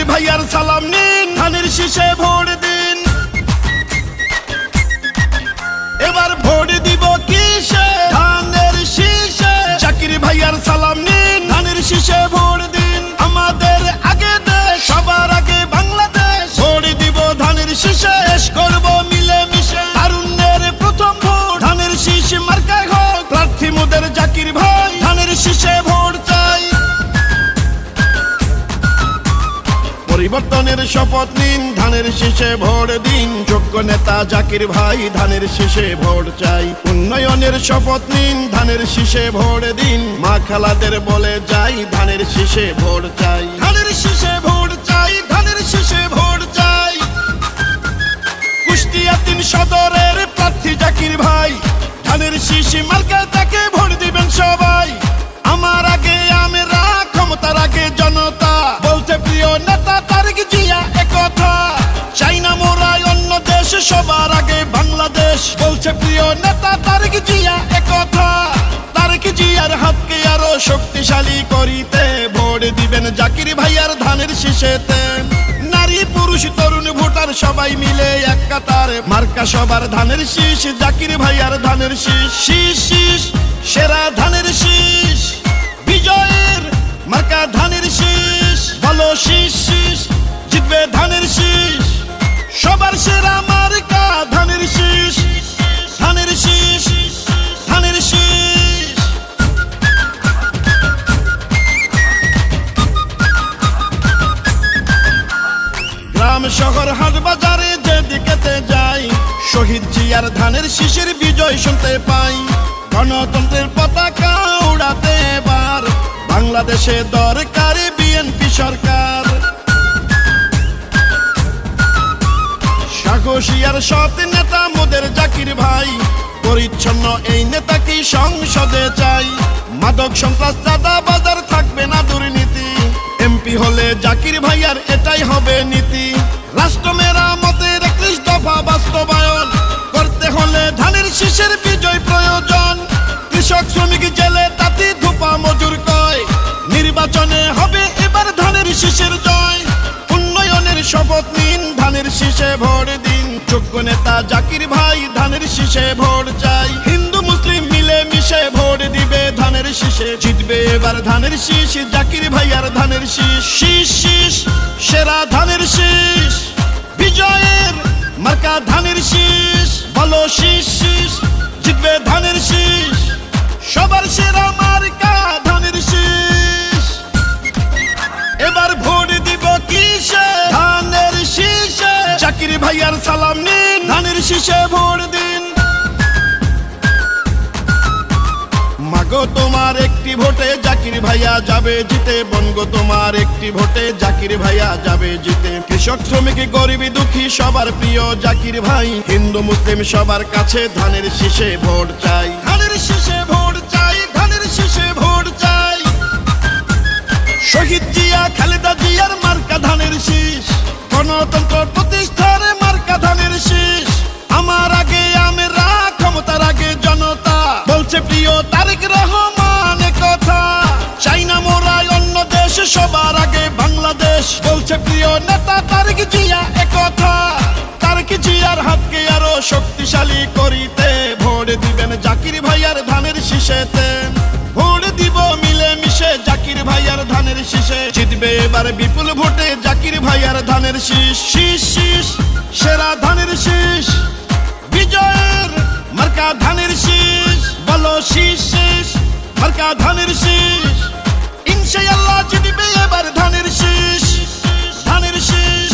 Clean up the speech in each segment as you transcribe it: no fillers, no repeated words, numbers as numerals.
ভাইয়ার সালাম নিন, ধানের শীষে ভোট দিন। এবার ভোট দিব কিসে? ধানের শীষে। জাকির ভাইয়ার সালাম নিন, ধানের শীষে ভোট দিন। আমাদের আগে দেশ, সবার আগে বাংলাদেশ। ভোট দিব ধানের শীষে, শেষ করব মিলে মিশে। তারুণ্যের প্রথম ভোট ধানের শীষ মার্কায় হোক। প্রার্থী মোদের জাকির ভাই, ধানের শীষে ভোট চাই। পরিবর্তনের শপথ নিন, ধানের শীষে ভোট দিন। যোগ্য নেতা জাকির ভাই, ধানের শীষে ভোট চাই। উন্নয়নের শপথ নিন, ধানের শীষে ভোট দিন। মা খালাদের বলে যাই, ধানের শীষে ভোট চাই। ধানের শীষে ভোট চাই, ধানের শীষে ভোট চাই। কুষ্টিয়া ৩ সদরের প্রার্থী জাকির ভাই, ধানের শীষ মার্কায় তাকে ভোট দিবেন সবাই। আমার আগে আমরা, ক্ষমতার আগে জনতা, বলছে প্রিয় নেতা তারেক জিয়া একথা। চাই না মোরা অন্য দেশ, সবার আগে বাংলাদেশ। বলছে প্রিয় নেতা তারেক জিয়া একথা। তারেক জিয়ার হাতকে আরো শক্তিশালী করিতে ভোট দিবেন জাকির ভাইয়ার ধানের শীষেতে। নারী পুরুষ তরুণ ভোটার সবাই মিলে এক কাতার, মার্কা সবার ধানের শীষ, জাকির ভাইয়ার ধানের শীষ। শীষ শীষ সেরা ধানের শীষ, বিজয়ের মার্কা ধানের শীষ। বলো শীষ শীষ, জিতবে ধানের শীষ। সবার সেরা মার্কা ধানের শীষ, ধানের শীষ, ধানের শীষ। গ্রাম শহর হাট বাজারে যেদিকেতে যাই, শহীদ জিয়ার ধানের শীষের বিজয় শুনতে পাই। গণতন্ত্রের পতাকা উড়াতে এবার বাংলাদেশে দরকার বিএনপি সরকার। সাহসী আর সৎ নেতা মোদের জাকির ভাই, পরিচ্ছন্ন এই নেতাকে সংসদে চাই। মাদক সন্ত্রাস চাঁদা বাজার থাকবে না দুর্নীতি, এমপি হলে জাকির ভাইয়ার এটাই হবে নীতি। রাষ্ট্র মেরামতের 31 দফা বাস্তবায়ন করতে হলে ধানের শীষের বিজয় প্রয়োজন। কৃষক শ্রমিক জেলে তাঁতি ধোপা মজুর কয়, নির্বাচনে হবে এবার ধানের শীষের জয়। উন্নয়নের শপথ নিন, ধানের শীষে ভোট দিন। যোগ্য নেতা জাকির ভাই, ধানের শীষে ভোট চাই। হিন্দু মুসলিম মিলে মিশে ভোট দিবে ধানের শীষে, জিতবে এবার ধানের শীষ, জাকির ভাইয়ার ধানের শীষ। শীষ শীষ সেরা ধানের শীষ, বিজয়ের মার্কা ধানের শীষ। বলো শীষ শীষ, জিতবে ধানের শীষ। সবার সেরা মার্কা ধানের শীষ। এবার ভোট দিব কিসে? ধানের শীষে। জাকির ভাইয়ার সালাম নিন, ধানের শীষে ভোট দিন। মাগো তোমার একটি ভোটে জাকির ভাইয়া যাবে জিতে। বনগো তোমার একটি ভোটে জাকির ভাইয়া যাবে জিতে। কৃষক শ্রমিক গরিব দুঃখী সবার প্রিয় জাকির ভাই, হিন্দু মুসলিম সবার কাছে ধানের শীষে ভোট চাই। ধানের শীষে ভোট চাই, ধানের শীষে ভোট চাই। শহীদ জিয়া খালেদা জিয়ার মার্কা ধানের শীষ, গণতন্ত্র প্রতিষ্ঠার মার্কা ধানের শীষ। আমার আগে আমরা, ক্ষমতার আগে জনতা, বলছে প্রিয় তারেক রহমান কথা। চাই না মোরা অন্য দেশ, সবার আগে বাংলাদেশ। বলছে প্রিয় নেতা তারেক জিয়া একথা। তারেক জিয়ার হাতকে আরো শক্তিশালী করিতে ভোট দিবেন জাকির ভাইয়ার ধানের শীষেতে। ভোট দিব মিলে মিশে জাকির ভাইয়ার ধানের শীষে, জিতবে এবার বিপুল ভোটে জাকির ভাইয়ার ধানের শীষ। শীষ শীষ সেরা ধানের শীষ, বিজয়ের মার্কা ধানের শীষ। বলো শীষ শীষ মার্কা ধানের শীষ। ইনশাআল্লাহ জিতবে এবার ধানের শীষ, ধানের শীষ,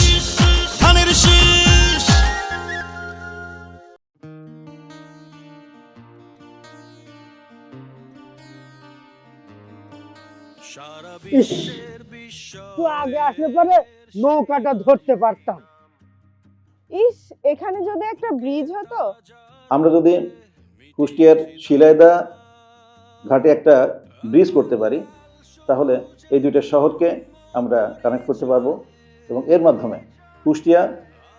ধানের শীষ। তো আগে আসলে পরে নৌকাটা ধরতে পারতাম। ইস, এখানে যদি একটা ব্রিজ হতো। আমরা যদি কুষ্টিয়ার শিলাইদা ঘাটে একটা ব্রিজ করতে পারি, তাহলে এই দুইটা শহরকে আমরা কানেক্ট করতে পারবো এবং এর মাধ্যমে কুষ্টিয়া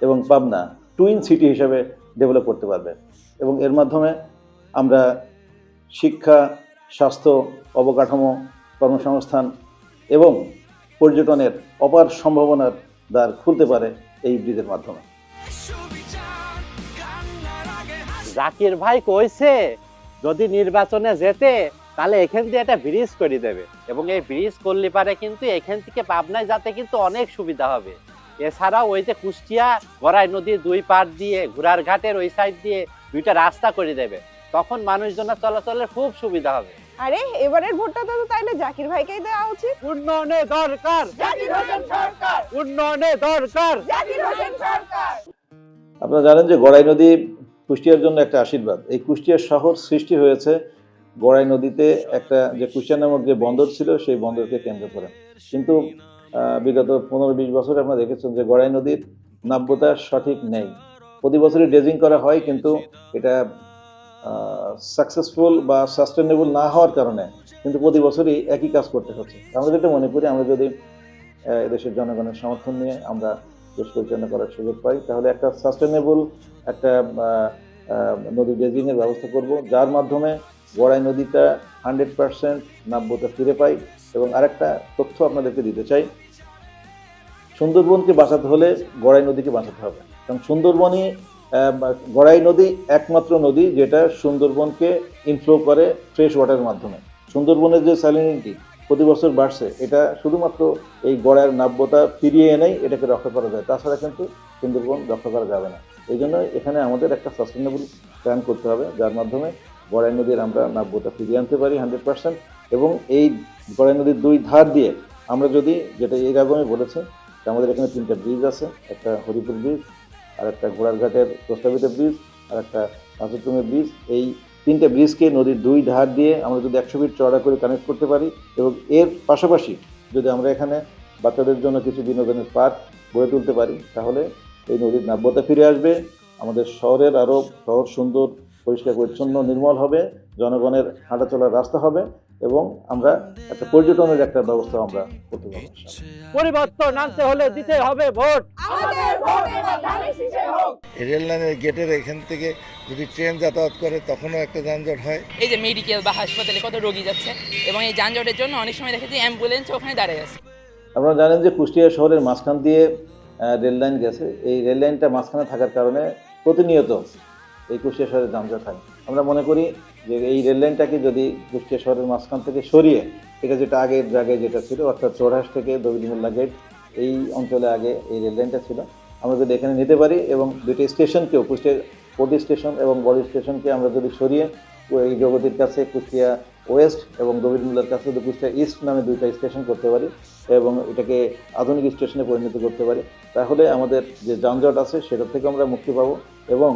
এবং পাবনা টুইন সিটি হিসেবে ডেভেলপ করতে পারবে। এবং এর মাধ্যমে আমরা শিক্ষা, স্বাস্থ্য, অবকাঠামো, কর্মসংস্থান এবং পর্যটনের অপার সম্ভাবনার দ্বার খুলতে পারে এই ব্রিজের মাধ্যমে। জাকির ভাই কইছে যদি নির্বাচনে যেতে তাহলে এখান দিয়ে একটা ব্রিজ করে দেবে, এবং এই ব্রিজ করলে পারে কিন্তু এখান থেকে পাবনায় যাতে কিন্তু অনেক সুবিধা হবে। এছাড়াও ওই যে কুষ্টিয়া গড়াই নদীর দুই পার দিয়ে ঘোড়ার ঘাটের ওই সাইড দিয়ে দুইটা রাস্তা করে দেবে, তখন মানুষজনের চলাচলের খুব সুবিধা হবে। আরে এবারের ভোটটা তো তাইলে জাকির ভাইকেই দেওয়া উচিত। উন্নয়নে দরকার জাকির হোসেন সরকার, উন্নয়নে দরকার জাকির হোসেন সরকার। আপনারা জানেন যে গড়াই নদী কুষ্টিয়ার জন্য একটা আশীর্বাদ। এই কুষ্টিয়ার শহর সৃষ্টি হয়েছে গড়াই নদীতে একটা যে কুষ্টিয়া নামক যে বন্দর ছিল সেই বন্দরকে কেন্দ্র করে। কিন্তু বিগত 15-20 বছরে আপনারা দেখেছেন যে গড়াই নদীর নাব্যতা সঠিক নেই। প্রতি বছরই ড্রেজিং করা হয়, কিন্তু এটা সাকসেসফুল বা সাস্টেনেবল না হওয়ার কারণে কিন্তু প্রতি বছরই একই কাজ করতে হচ্ছে। আমরা যেটা মনে করি, আমরা যদি দেশের জনগণের সমর্থন নিয়ে আমরা দেশ পরিচালনা করার সুযোগ পাই, তাহলে একটা সাস্টেনেবল একটা নদী ড্রেজিংয়ের ব্যবস্থা করব, যার মাধ্যমে গড়াই নদীটা 100% নাব্যতা ফিরে পাই। এবং আরেকটা তথ্য আপনাদেরকে দিতে চাই, সুন্দরবনকে বাঁচাতে হলে গড়াই নদীকে বাঁচাতে হবে। কারণ সুন্দরবনই গড়াই নদী একমাত্র নদী যেটা সুন্দরবনকে ইনফ্লো করে ফ্রেশ ওয়াটারের মাধ্যমে। সুন্দরবনের যে স্যালিনিটি প্রতি বছর বাড়ছে, এটা শুধুমাত্র এই গড়াইয়ের নাব্যতা ফিরিয়ে এনেই এটাকে রক্ষা করা যায়, তাছাড়া কিন্তু সুন্দরবন রক্ষা করা যাবে না। এই জন্য এখানে আমাদের একটা সাস্টেনেবল প্ল্যান করতে হবে, যার মাধ্যমে গড়াই নদীর আমরা নাব্যতা ফিরিয়ে আনতে পারি 100%। এবং এই গড়াই নদীর দুই ধার দিয়ে আমরা যদি, যেটা এর আগে আমি বলেছি, আমাদের এখানে 3টা ব্রিজ আছে, একটা হরিপুর ব্রিজ, আর একটা ঘোড়ারঘাটের প্রস্তাবিত ব্রিজ, আর একটা পাঁচুরটুঙ্গের ব্রিজ। এই 3টে ব্রিজকে নদীর দুই ধার দিয়ে আমরা যদি 100 ফিট চওড়া করে কানেক্ট করতে পারি, এবং এর পাশাপাশি যদি আমরা এখানে বাচ্চাদের জন্য কিছু বিনোদনের পার্ক গড়ে তুলতে পারি, তাহলে এই নদীর নাব্যতা ফিরে আসবে, আমাদের শহরের আরও শহর সুন্দর, পরিষ্কার পরিচ্ছন্ন, নির্মল হবে, জনগণের হাঁটা চলার রাস্তা হবে, এবং আমরা একটা পর্যটনের একটা ব্যবস্থা আমরা করতে পারবো। পরিবর্তন আনতে হলে দিতে হবে ভোট। আমাদের ভোট এবার ধানের শীষে হোক। রেল লাইনের গেটের এখান থেকে যদি ট্রেন যাতায়াত করে তখনও একটা যানজট হয়। এই যে মেডিকেল বা হাসপাতালে কত রোগী যাচ্ছে, এবং এই যানজটের জন্য অনেক সময় দেখা যায় অ্যাম্বুলেন্স ওখানে দাঁড়িয়ে আছে। আপনারা জানেন যে কুষ্টিয়া শহরের মাঝখান দিয়ে রেল লাইন গেছে। এই রেল লাইনটা মাঝখানে থাকার কারণে প্রতিনিয়ত এই কুষ্টিয়া শহরের যানজট হয়। আমরা মনে করি যে এই রেল লাইনটাকে যদি কুষ্টিয়া শহরের মাঝখান থেকে সরিয়ে, এটা যেটা আগের জায়গায় যেটা ছিল, অর্থাৎ চৌরাহাট থেকে দবিরমুল্লা গেট, এই অঞ্চলে আগে এই রেল লাইনটা ছিল, আমরা যদি এখানে নিতে পারি, এবং দুটি স্টেশনকেও, কুষ্টিয়া পল্লী স্টেশন এবং বড়ি স্টেশনকে আমরা যদি সরিয়ে এই জগতির কাছে কুষ্টিয়া ওয়েস্ট এবং দবিরমুল্লার কাছে যদি কুষ্টিয়া ইস্ট নামে 2টা স্টেশন করতে পারি, এবং এটাকে আধুনিক স্টেশনে পরিণত করতে পারি, তাহলে আমাদের যে যানজট আছে সেটা থেকে আমরা মুক্তি পাবো, এবং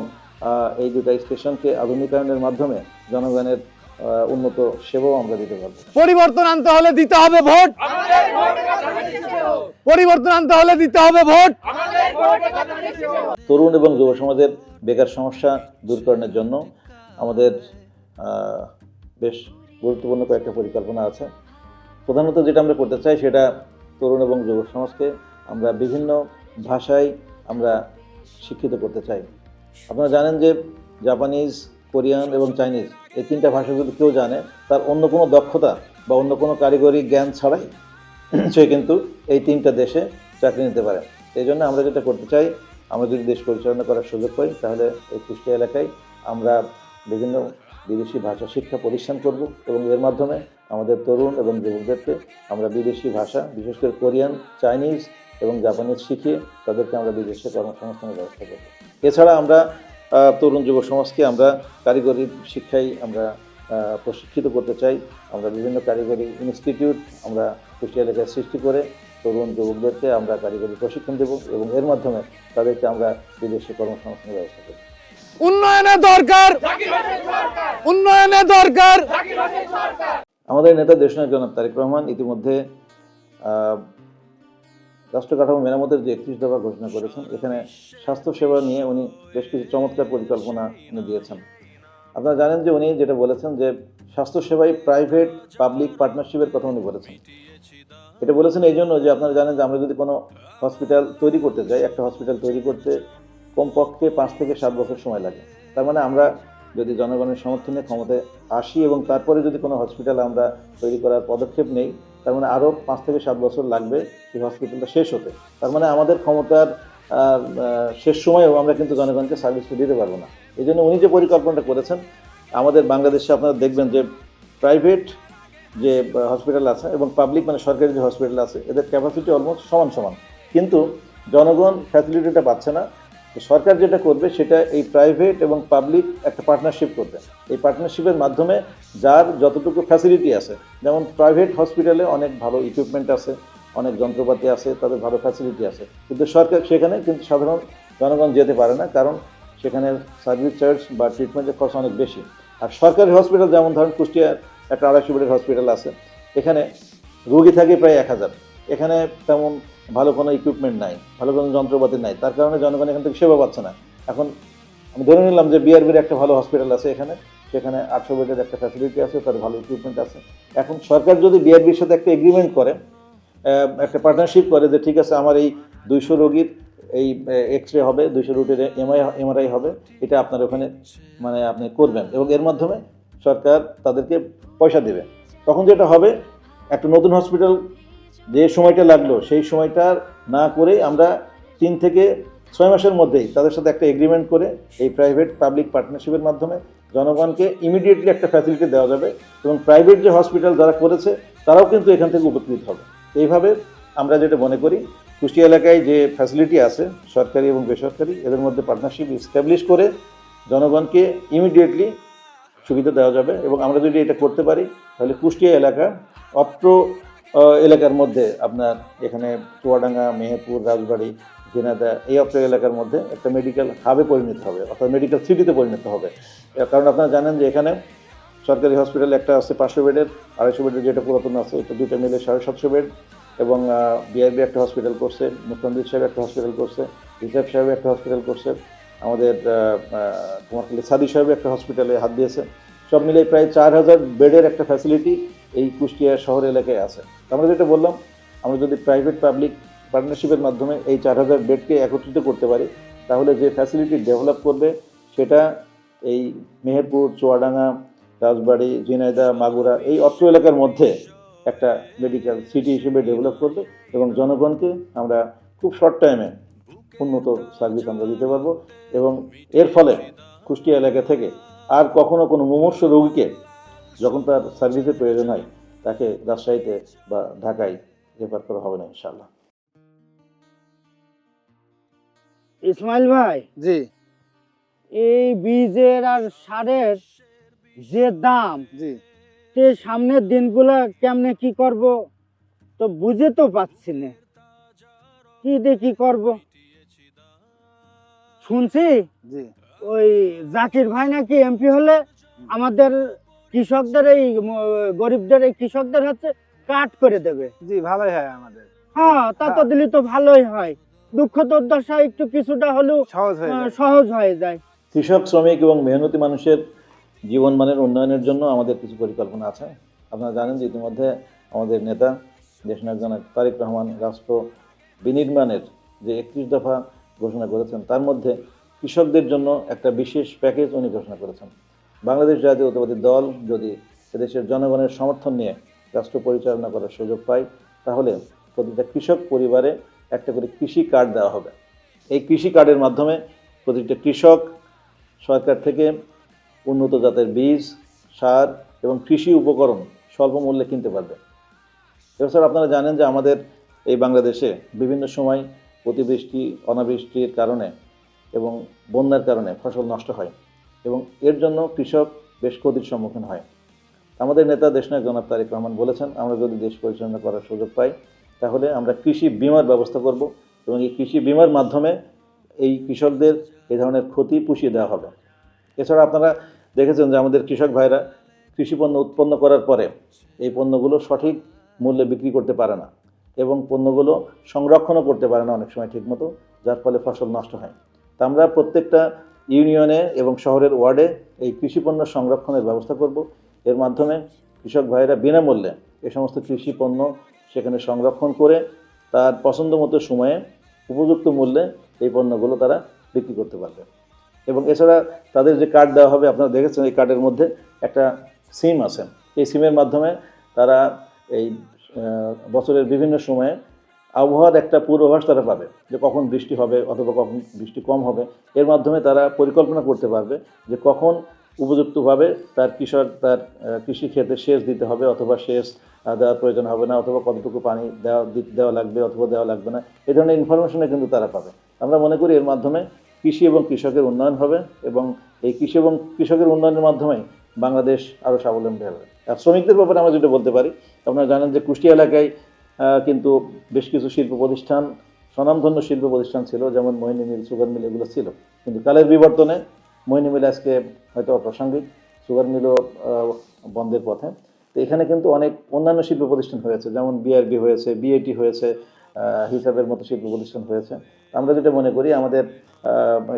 এই 2টা স্টেশনকে আধুনিকায়নের মাধ্যমে জনগণের উন্নত সেবাও আমরা দিতে পারবো। পরিবর্তন আনতে হলে দিতে হবে ভোট, পরিবর্তন আনতে হলে দিতে হবে ভোট। তরুণ এবং যুব সমাজের বেকার সমস্যা দূরকরণের জন্য আমাদের বেশ গুরুত্বপূর্ণ কয়েকটা পরিকল্পনা আছে। প্রধানত যেটা আমরা করতে চাই, সেটা তরুণ এবং যুব সমাজকে আমরা বিভিন্ন ভাষায় আমরা শিক্ষিত করতে চাই। আপনারা জানেন যে জাপানিজ, কোরিয়ান এবং চাইনিজ, এই 3টা ভাষা যদি কেউ জানে, তার অন্য কোনো দক্ষতা বা অন্য কোনো কারিগরি জ্ঞান ছাড়াই সে কিন্তু এই 3টা দেশে চাকরি নিতে পারে। এই জন্য আমরা যেটা করতে চাই, আমরা যদি দেশ পরিচালনা করার সুযোগ পাই, তাহলে এই কুষ্টিয়া এলাকায় আমরা বিভিন্ন বিদেশি ভাষা শিক্ষা প্রতিষ্ঠান করব, এবং এর মাধ্যমে আমাদের তরুণ এবং যুবকদেরকে আমরা বিদেশি ভাষা, বিশেষ করে কোরিয়ান, চাইনিজ এবং জাপানিজ শিখিয়ে তাদেরকে আমরা বিদেশে কর্মসংস্থানের ব্যবস্থা করব। এছাড়া আমরা তরুণ যুব সমাজকে আমরা কারিগরি শিক্ষায় আমরা প্রশিক্ষিত করতে চাই। আমরা বিভিন্ন কারিগরি ইনস্টিটিউট আমরা কুষ্টিয়া এলাকায় সৃষ্টি করে তরুণ যুবকদেরকে আমরা কারিগরি প্রশিক্ষণ দেব, এবং এর মাধ্যমে তাদেরকে আমরা বিদেশে কর্মসংস্থানের ব্যবস্থা করব। উন্নয়নের দরকার, উন্নয়নের দরকার। আমাদের নেতা দেশনায়ক জনাব তারেক রহমান ইতিমধ্যে রাষ্ট্র কাঠামো মেরামতের যে 31 দফা ঘোষণা করেছেন, এখানে স্বাস্থ্যসেবা নিয়ে উনি বেশ কিছু চমৎকার পরিকল্পনা উনি দিয়েছেন। আপনারা জানেন যে উনি যেটা বলেছেন যে স্বাস্থ্যসেবায় প্রাইভেট পাবলিক পার্টনারশিপের কথা উনি বলেছেন। এটা বলেছেন এই জন্য যে আপনারা জানেন যে আমরা যদি কোনো হসপিটাল তৈরি করতে যাই, একটা হসপিটাল তৈরি করতে কমপক্ষে 5 থেকে 7 বছর সময় লাগে। তার মানে আমরা যদি জনগণের সমর্থনে ক্ষমতায় আসি এবং তারপরে যদি কোনো হসপিটাল আমরা তৈরি করার পদক্ষেপ নেই, তার মানে আরও 5 থেকে 7 বছর লাগবে সেই হসপিটালটা শেষ হতে। তার মানে আমাদের ক্ষমতার শেষ সময়েও আমরা কিন্তু জনগণকে সার্ভিসটা দিতে পারবো না। এই জন্য উনি যে পরিকল্পনাটা করেছেন, আমাদের বাংলাদেশে আপনারা দেখবেন যে প্রাইভেট যে হসপিটাল আছে এবং পাবলিক মানে সরকারি যে হসপিটাল আছে, এদের ক্যাপাসিটি অলমোস্ট সমান সমান, কিন্তু জনগণ ফ্যাসিলিটিটা পাচ্ছে না। সরকার যেটা করবে সেটা এই প্রাইভেট এবং পাবলিক একটা পার্টনারশিপ করবে। এই পার্টনারশিপের মাধ্যমে যার যতটুকু ফ্যাসিলিটি আছে, যেমন প্রাইভেট হসপিটালে অনেক ভালো ইকুইপমেন্ট আছে, অনেক যন্ত্রপাতি আছে, তাদের ভালো ফ্যাসিলিটি আছে, কিন্তু সরকার সেখানে কিন্তু সাধারণ জনগণ যেতে পারে না, কারণ সেখানে সার্ভিস চার্জ বা ট্রিটমেন্টের খরচ অনেক বেশি। আর সরকারি হসপিটাল যেমন ধরেন কুষ্টিয়ার একটা 250 বেডের হসপিটাল আছে, এখানে রোগী থাকে প্রায় 1000, এখানে তেমন ভালো কোনো ইকুইপমেন্ট নাই, ভালো কোনো যন্ত্রপাতি নাই, তার কারণে জনগণ এখান থেকে সেবা পাচ্ছে না। এখন আমি ধরে নিলাম যে বিআরবির একটা ভালো হসপিটাল আছে এখানে, সেখানে 800 বেডের একটা ফ্যাসিলিটি আছে, তার ভালো ইকুইপমেন্ট আছে। এখন সরকার যদি বিআরবির সাথে একটা এগ্রিমেন্ট করে, একটা পার্টনারশিপ করে যে ঠিক আছে আমার এই 200 রোগীর এই এক্স রে হবে, 200 রুটের এমআরআই হবে, এটা আপনার ওখানে মানে আপনি করবেন এবং এর মাধ্যমে সরকার তাদেরকে পয়সা দেবে, তখন যেটা হবে একটা নতুন হসপিটাল যে সময়টা লাগলো সেই সময়টা না করে আমরা 3 থেকে 6 মাসের মধ্যেই তাদের সাথে একটা এগ্রিমেন্ট করে এই প্রাইভেট পাবলিক পার্টনারশিপের মাধ্যমে জনগণকে ইমিডিয়েটলি একটা ফ্যাসিলিটি দেওয়া যাবে এবং প্রাইভেট যে হসপিটাল যারা করেছে তারাও কিন্তু এখান থেকে উপকৃত হবে। এইভাবে আমরা যেটা মনে করি কুষ্টিয়া এলাকায় যে ফ্যাসিলিটি আছে সরকারি এবং বেসরকারি, এদের মধ্যে পার্টনারশিপ এস্টাবলিশ করে জনগণকে ইমিডিয়েটলি সুবিধা দেওয়া যাবে এবং আমরা যদি এটা করতে পারি তাহলে কুষ্টিয়া এলাকা অত্র এলাকার মধ্যে আপনার এখানে চুয়াডাঙ্গা, মেহেরপুর, রাজবাড়ী, ঝিনাইদহ এই অত্র এলাকার মধ্যে একটা মেডিকেল হাবে পরিণত হবে, অর্থাৎ মেডিকেল সিটিতে পরিণত হবে। কারণ আপনারা জানেন যে এখানে সরকারি হসপিটাল একটা আছে 500 বেডের, 250 বেডের যেটা পুরাতন আছে, এটা দুটো মিলে 750 বেড এবং বিআরবি একটা হসপিটাল করছে, মুখ্যমন্ত্রী সাহেব একটা হসপিটাল করছে, রিসাব সাহেব একটা হসপিটাল করছে, আমাদের কুমারখালী সাদি সাহেব একটা হসপিটালে হাত দিয়েছে। সব মিলে প্রায় 4000 বেডের একটা ফ্যাসিলিটি এই কুষ্টিয়া শহর এলাকায় আছে। আমরা যেটা বললাম, আমরা যদি প্রাইভেট পাবলিক পার্টনারশিপের মাধ্যমে এই 4000 বেডকে একত্রিত করতে পারি তাহলে যে ফ্যাসিলিটি ডেভেলপ করবে সেটা এই মেহেরপুর, চুয়াডাঙ্গা, রাজবাড়ী, ঝিনাইদহ, মাগুরা এই অত্র এলাকার মধ্যে একটা মেডিকেল সিটি হিসেবে ডেভেলপ করবে এবং জনগণকে আমরা খুব শর্ট টাইমে উন্নত সার্ভিস আমরা দিতে পারবো এবং এর ফলে কুষ্টিয়া এলাকা থেকে আর কখনো কোনো মুমূর্ষ রোগীকে যখন তার সার্ভিসের প্রয়োজন হয় তাকে রাজশাহীতে বা ঢাকায় রেফার করা হবে না ইনশাআল্লাহ। ইসমাইল ভাই, জি এই বীজের আর সারের যে দাম, জি সে সামনের দিনগুলো কেমনে কি করব তো বুঝে তো পাচ্ছি না, কি দিয়ে কি করব। শুনছি জি ওই জাকির ভাই নাকি এমপি হলে আমাদের কৃষকদের এই গরিবদের এই কৃষকদের হচ্ছে কাট করে দেবে। জি ভালোই হয় আমাদের, হ্যাঁ, তা তো দিলে তো ভালোই হয়, দুঃখ দুর্দশা একটু কিছুটা হলেও সহজ হয়ে যায়। সহজ হয়ে যায়। কৃষক, শ্রমিক এবং মেহনতি মানুষের জীবনমানের উন্নয়নের জন্য আমাদের কিছু পরিকল্পনা আছে। আপনারা জানেন যে ইতিমধ্যে আমাদের নেতা দেশনায়ক জনাব তারেক রহমান রাষ্ট্র বিনির্মাণের যে 31 দফা ঘোষণা করেছেন তার মধ্যে কৃষকদের জন্য একটা বিশেষ প্যাকেজ উনি ঘোষণা করেছেন। বাংলাদেশ জাতীয়তাবাদী দল যদি এদেশের জনগণের সমর্থন নিয়ে রাষ্ট্র পরিচালনা করার সুযোগ পায় তাহলে প্রতিটা কৃষক পরিবারে একটা করে কৃষি কার্ড দেওয়া হবে। এই কৃষি কার্ডের মাধ্যমে প্রতিটা কৃষক সরকার থেকে উন্নত জাতের বীজ, সার এবং কৃষি উপকরণ স্বল্প মূল্যে কিনতে পারবে। এছাড়া আপনারা জানেন যে আমাদের এই বাংলাদেশে বিভিন্ন সময় অতিবৃষ্টি, অনাবৃষ্টির কারণে এবং বন্যার কারণে ফসল নষ্ট হয় এবং এর জন্য কৃষক বেশ ক্ষতির সম্মুখীন হয়। আমাদের নেতা দেশনায়ক জনাব তারেক রহমান বলেছেন আমরা যদি দেশ পরিচালনা করার সুযোগ পাই তাহলে আমরা কৃষি বিমার ব্যবস্থা করব এবং এই কৃষি বিমার মাধ্যমে এই কৃষকদের এই ধরনের ক্ষতি পুষিয়ে দেওয়া হবে। এছাড়া আপনারা দেখেছেন যে আমাদের কৃষক ভাইরা কৃষি পণ্য উৎপন্ন করার পরে এই পণ্যগুলো সঠিক মূল্যে বিক্রি করতে পারে না এবং পণ্যগুলো সংরক্ষণও করতে পারে না অনেক সময় ঠিকমতো, যার ফলে ফসল নষ্ট হয়। তা আমরা প্রত্যেকটা ইউনিয়নে এবং শহরের ওয়ার্ডে এই কৃষি পণ্য সংরক্ষণের ব্যবস্থা করব। এর মাধ্যমে কৃষক ভাইরা বিনামূল্যে এই সমস্ত কৃষি পণ্য সেখানে সংরক্ষণ করে তার পছন্দ মতো সময়ে উপযুক্ত মূল্যে এই পণ্যগুলো তারা বিক্রি করতে পারবে। এবং এছাড়া তাদের যে কার্ড দেওয়া হবে আপনারা দেখেছেন এই কার্ডের মধ্যে একটা সিম আছে, এই সিমের মাধ্যমে তারা এই বছরের বিভিন্ন সময়ে আবহাওয়ার একটা পূর্বাভাস তারা পাবে যে কখন বৃষ্টি হবে অথবা কখন বৃষ্টি কম হবে। এর মাধ্যমে তারা পরিকল্পনা করতে পারবে যে কখন উপযুক্তভাবে তার কৃষক তার কৃষি ক্ষেত্রে সেচ দিতে হবে অথবা সেচ দেওয়ার প্রয়োজন হবে না, অথবা কতটুকু পানি দেওয়া লাগবে অথবা দেওয়া লাগবে না। এই ধরনের ইনফরমেশনে কিন্তু তারা পাবে। আমরা মনে করি এর মাধ্যমে কৃষি এবং কৃষকের উন্নয়ন হবে এবং এই কৃষি এবং কৃষকের উন্নয়নের মাধ্যমে বাংলাদেশ আরও স্বাবলম্বী হবে। আর শ্রমিকদের ব্যাপারে আমরা যেটা বলতে পারি, আপনারা জানেন যে কুষ্টিয়া এলাকায় কিন্তু বেশ কিছু শিল্প প্রতিষ্ঠান, স্বনামধন্য শিল্প প্রতিষ্ঠান ছিল, যেমন মোহিনী মিল, সুগার মিল, এগুলো ছিল। কিন্তু কালের বিবর্তনে মোহিনী মিল আজকে হয়তো অপ্রাসঙ্গিক, সুগার মিলও বন্ধের পথে। তো এখানে কিন্তু অনেক অন্যান্য শিল্প প্রতিষ্ঠান হয়েছে, যেমন বিআরবি হয়েছে, বিএটি হয়েছে, হিসাবের মতো শিল্প প্রতিষ্ঠান হয়েছে। আমরা যেটা মনে করি আমাদের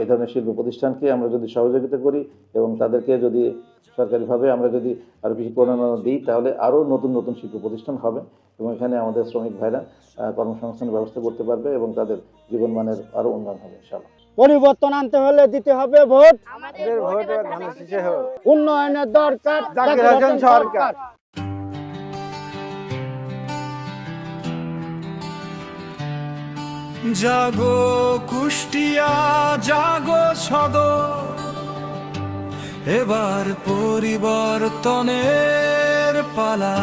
এই ধরনের শিল্প প্রতিষ্ঠানকে আমরা যদি সহযোগিতা করি এবং তাদেরকে যদি সরকারিভাবে আমরা যদি আরও কিছু প্রণোদনা দিই, তাহলে আরও নতুন নতুন শিল্প প্রতিষ্ঠান হবে এবং এখানে আমাদের শ্রমিক ভাইরা কর্মসংস্থানের ব্যবস্থা করতে পারবে এবং তাদের জীবনমানের আরও উন্নয়ন হবে ইনশাআল্লাহ। পরিবর্তন আনতে হলে দিতে হবে ভোট, আমাদের ভোট ধানের শীষে হোক। উন্নয়নের দরকার জাকির হোসেন সরকার। জাগো কুষ্টিয়া, জাগো সদর, এবার পরিবর্তনের পালা।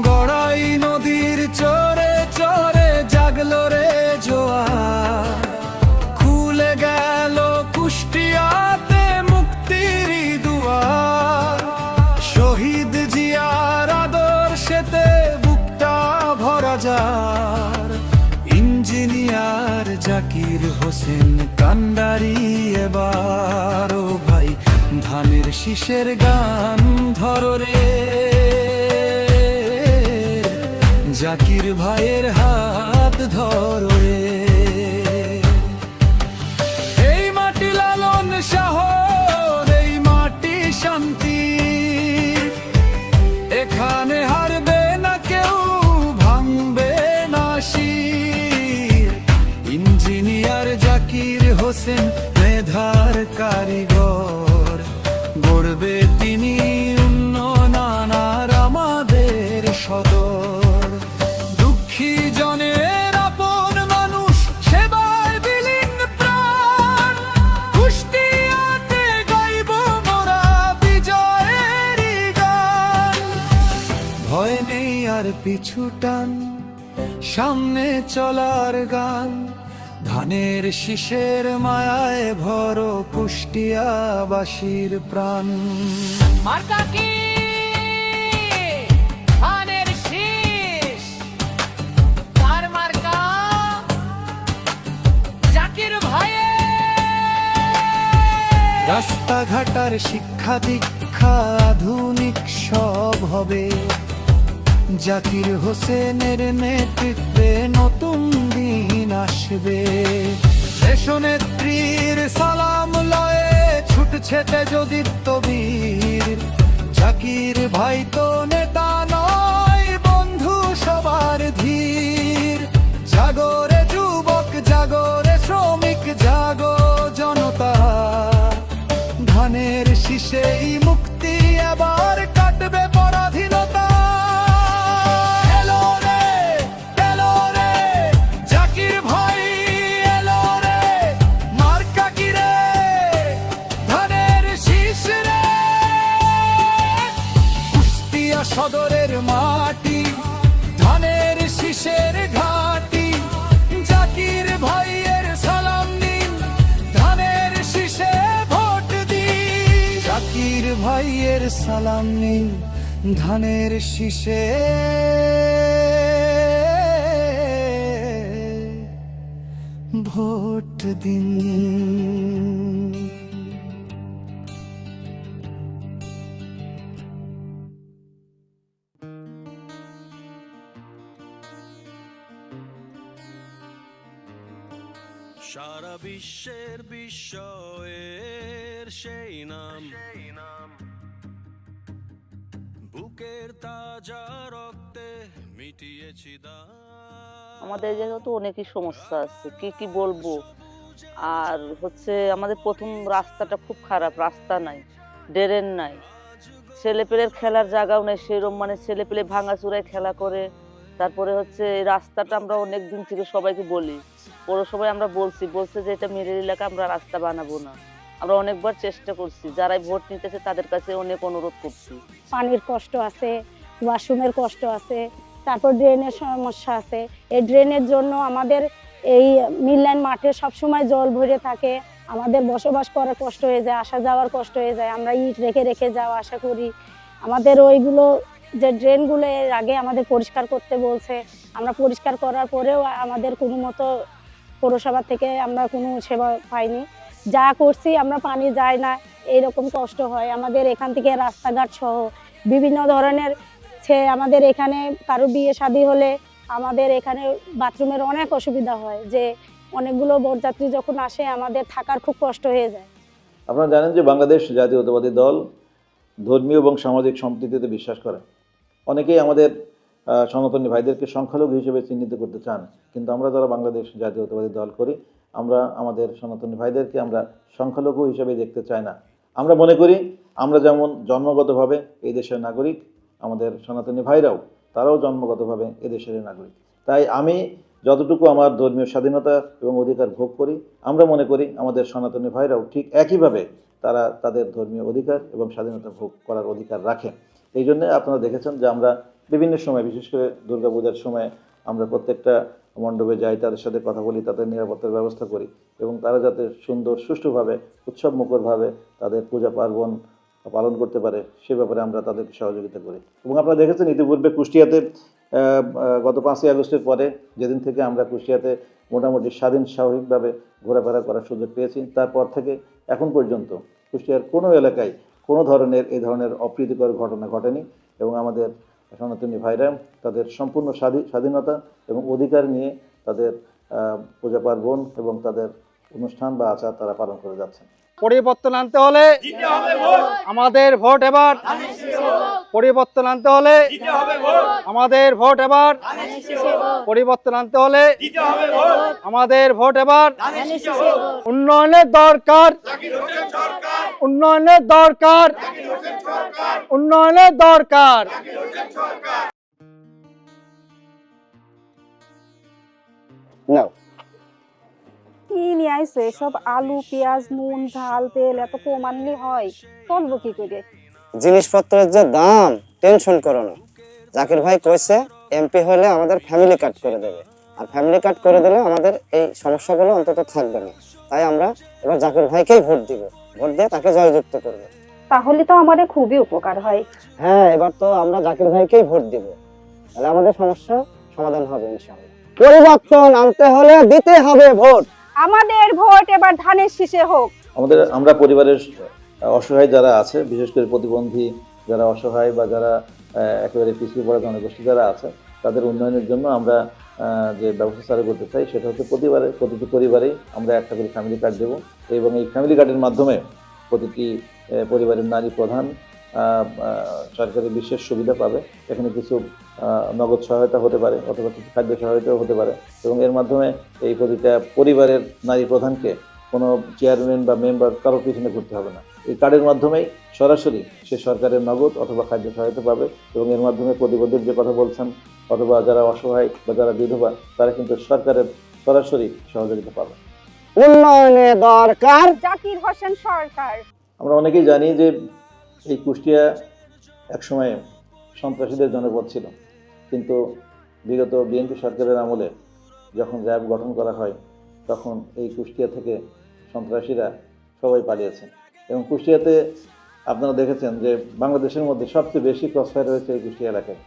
গড়াই নদীর চরে চরে জাগলো রে জোয়ার, খুলে গেল কুষ্টিয়াতে মুক্তির দুয়ার। শহীদ জিয়ার আদর্শেতে বুকটা ভরা যার, ইঞ্জিনিয়ার জাকির হোসেন কান্ডারি এবার। ও ভাই ধানের শীষের গান ধরো রে, জাকির ভাইয়ের হাত ধরো রে। এই মাটি লালন শহর, এই মাটি শান্তি, এখানে হারবে না কেউ, ভাঙবে না শির। ইঞ্জিনিয়ার জাকির হোসেন মেধার কারিগর, গড়বে তিনি উন্নয়ন আর আমাদের সদর। দুঃখী জনের আপন মানুষ, সেবায় বিলীন প্রাণ, কুষ্টিয়াতে গাইব মোরা বিজয়েরই গান। ভয় নেই আর পিছু টান, সামনে চলার গান। ধানের শীষের মায়ায় ভরো কুষ্টিয়াবাসীর প্রাণ। মার্কা কি ধানের শীষ, তার মার্কা জাকির ভাইয়ের। রাস্তাঘাটার শিক্ষা দীক্ষা আধুনিক সব হবে, জাকির হোসেনের নেতৃত্বে নতুন দিন আসবে। দেশনেত্রীর সালাম লয়ে ছুটছে তেজদীপ্ত বীর, জাকির ভাই তো নেতা নয় বন্ধু সবার ধীর। জাগরে যুবক, জাগরে শ্রমিক, জাগো জনতা, ধানের শীষেই মুক্তি এবার কাটবে পরাধীনতা। সদরের মাটি, ধানের শীষের ঘাটি, জাকির ভাইয়ের সালাম নিন, ধানের শীষে ভোট দিন। জাকির ভাইয়ের সালাম নিন, ধানের শীষে ভোট দিন। সারা বিশ্বের বিস্ময়ের সেই নাম, বুকের তাজা রক্তে মিটিয়েছি দাম। আমাদের যেহেতু অনেকই সমস্যা আছে, কি কি বলবো। আর হচ্ছে আমাদের প্রথম রাস্তাটা খুব খারাপ, রাস্তা নাই, ড্রেন নাই, ছেলেপেলের খেলার জায়গাও নেই সেরকম, মানে ছেলেপেলে ভাঙাচুরায় খেলা করে। তারপরে হচ্ছে এই রাস্তাটা আমরা অনেক দিন থেকে সবাইকে বলি, পৌরসভায় আমরা বলছে যে এটা মিরের এলাকা, আমরা রাস্তা বানাবো না। আমরা অনেকবার চেষ্টা করছি, যারাই ভোট নিতেছে তাদের কাছে অনেক অনুরোধ করছি। পানির কষ্ট আছে, ওয়াশরুমের কষ্ট আছে, তারপর ড্রেনের সমস্যা আছে। এই ড্রেনের জন্য আমাদের এই মিললাইন মাঠে সবসময় জল ভরে থাকে, আমাদের বসবাস করার কষ্ট হয়ে যায়, আসা যাওয়ার কষ্ট হয়ে যায়। আমরা ইট রেখে রেখে যাওয়া আসা করি। আমাদের ওইগুলো যে ড্রেনগুলো এর আগে আমাদের পরিষ্কার করতে বলছে, আমরা পরিষ্কার করার পরেও আমাদের কোনো মতো পৌরসভা থেকে আমরা কোনো সেবা পাইনি। যা করছি আমরা পানি যায় না, এইরকম কষ্ট হয় আমাদের। এখান থেকে রাস্তাঘাট সহ বিভিন্ন ধরনের আমাদের এখানে কারো বিয়ে শাদী হলে আমাদের এখানে বাথরুমের অনেক অসুবিধা হয়, যে অনেকগুলো বরযাত্রী যখন আসে আমাদের থাকার খুব কষ্ট হয়ে যায়। আপনারা জানেন যে বাংলাদেশ জাতীয়তাবাদী দল ধর্মীয় এবং সামাজিক সম্প্রীতিতে বিশ্বাস করে। অনেকেই আমাদের সনাতনী ভাইদেরকে সংখ্যালঘু হিসেবে চিহ্নিত করতে চান, কিন্তু আমরা যারা বাংলাদেশ জাতীয়তাবাদী দল করি, আমরা আমাদের সনাতনী ভাইদেরকে আমরা সংখ্যালঘু হিসেবে দেখতে চাই না। আমরা মনে করি আমরা যেমন জন্মগতভাবে এই দেশের নাগরিক, আমাদের সনাতনী ভাইরাও তারাও জন্মগতভাবে এদেশের নাগরিক। তাই আমি যতটুকু আমার ধর্মীয় স্বাধীনতা এবং অধিকার ভোগ করি, আমরা মনে করি আমাদের সনাতনী ভাইরাও ঠিক একইভাবে তারা তাদের ধর্মীয় অধিকার এবং স্বাধীনতা ভোগ করার অধিকার রাখেন। এই জন্য আপনারা দেখেছেন যে আমরা বিভিন্ন সময়, বিশেষ করে দুর্গাপূজার সময় আমরা প্রত্যেকটা মণ্ডপে যাই, তাদের সাথে কথা বলি, তাদের নিরাপত্তার ব্যবস্থা করি এবং তারা যাতে সুন্দর সুষ্ঠুভাবে উৎসব মুখরভাবে তাদের পূজা পার্বণ পালন করতে পারে সে ব্যাপারে আমরা তাদেরকে সহযোগিতা করি। এবং আপনারা দেখেছেন ইতিপূর্বে কুষ্টিয়াতে গত 5ই আগস্টের পরে যেদিন থেকে আমরা কুষ্টিয়াতে মোটামুটি স্বাভাবিকভাবে ঘোরাফেরা করার সুযোগ পেয়েছি, তারপর থেকে এখন পর্যন্ত কুষ্টিয়ার কোনো এলাকায় কোনো ধরনের এই ধরনের অপ্রীতিকর ঘটনা ঘটেনি এবং আমাদের সনাতনী ভাইরা তাদের সম্পূর্ণ স্বাধীনতা এবং অধিকার নিয়ে তাদের পূজা পার্বণ এবং তাদের অনুষ্ঠান বা আচার তারা পালন করে যাচ্ছেন। পরিবর্তন আনতে হলে আমাদের ভোট এবার, পরিবর্তন আনতে হলে আমাদের ভোট এবার, পরিবর্তন আনতে হলে আমাদের ভোট এবার। উন্নয়নের দরকার, উন্নয়নের দরকার, উন্নয়নের দরকার। নাও কি নিয়ে আইসো এসব? আলু, পেঁয়াজ, নুন, ঝাল, তেল এত কম আনলে হয়? চলবো কি করে? জিনিসপত্রের যে দাম, টেনশন করো না। জাকির ভাই কইছে এমপি হলে আমাদের ফ্যামিলি কার্ড করে দেবে, আর ফ্যামিলি কার্ড করে দিলে আমাদের এই সমস্যাগুলো অন্তত থাকবে না। তাই আমরা এবার জাকির ভাইকেই ভোট দিব, ভোট দিয়ে তাকে জয়যুক্ত করব। তাহলে তো আমাদের খুবই উপকার হয়। হ্যাঁ, এবার তো আমরা জাকির ভাইকেই ভোট দিব, তাহলে আমাদের সমস্যা সমাধান হবে ইনশাআল্লাহ। পরিবর্তন আনতে হলে দিতে হবে ভোট। আমাদের ভোট এবার ধানের শীষে হোক। আমরা পরিবারের অসহায় যারা আছে, বিশেষ করে প্রতিবন্ধী যারা অসহায় বা যারা একেবারে পিছিয়ে পড়া জনগোষ্ঠী যারা আছে, তাদের উন্নয়নের জন্য আমরা যে ব্যবস্থা চালু করতে চাই সেটা হচ্ছে প্রতিটি পরিবারেই আমরা একটা করে ফ্যামিলি কার্ড দেবো এবং এই ফ্যামিলি কার্ডের মাধ্যমে প্রতিটি পরিবারের নারী প্রধান সরকারি বিশেষ সুবিধা পাবে। এখানে কিছু নগদ সহায়তা হতে পারে অথবা কিছু খাদ্য সহায়তাও হতে পারে এবং এর মাধ্যমে এই প্রতিটা পরিবারের নারী প্রধানকে কোনো চেয়ারম্যান বা মেম্বার কারোর পিছনে ঘুরতে হবে না। এই কার্ডের মাধ্যমেই সরাসরি সে সরকারের নগদ অথবা খাদ্য সহায়তা পাবে এবং এর মাধ্যমে প্রতিবন্ধীর যে কথা বলছেন অথবা যারা অসহায় বা যারা বিধবা তারা কিন্তু সরকারের সরাসরি সহযোগিতা পাবে। উন্নয়নে দরকার জাকির হোসেন সরকার। আমরা অনেকেই জানি যে এই কুষ্টিয়া একসময় সন্ত্রাসীদের জনপদ ছিল, কিন্তু বিগত বিএনপি সরকারের আমলে যখন র্যাব গঠন করা হয় তখন এই কুষ্টিয়া থেকে সন্ত্রাসীরা সবাই পালিয়েছে এবং কুষ্টিয়াতে আপনারা দেখেছেন যে বাংলাদেশের মধ্যে সবচেয়ে বেশি ক্রসফায়ার হয়েছে এই কুষ্টিয়া এলাকায়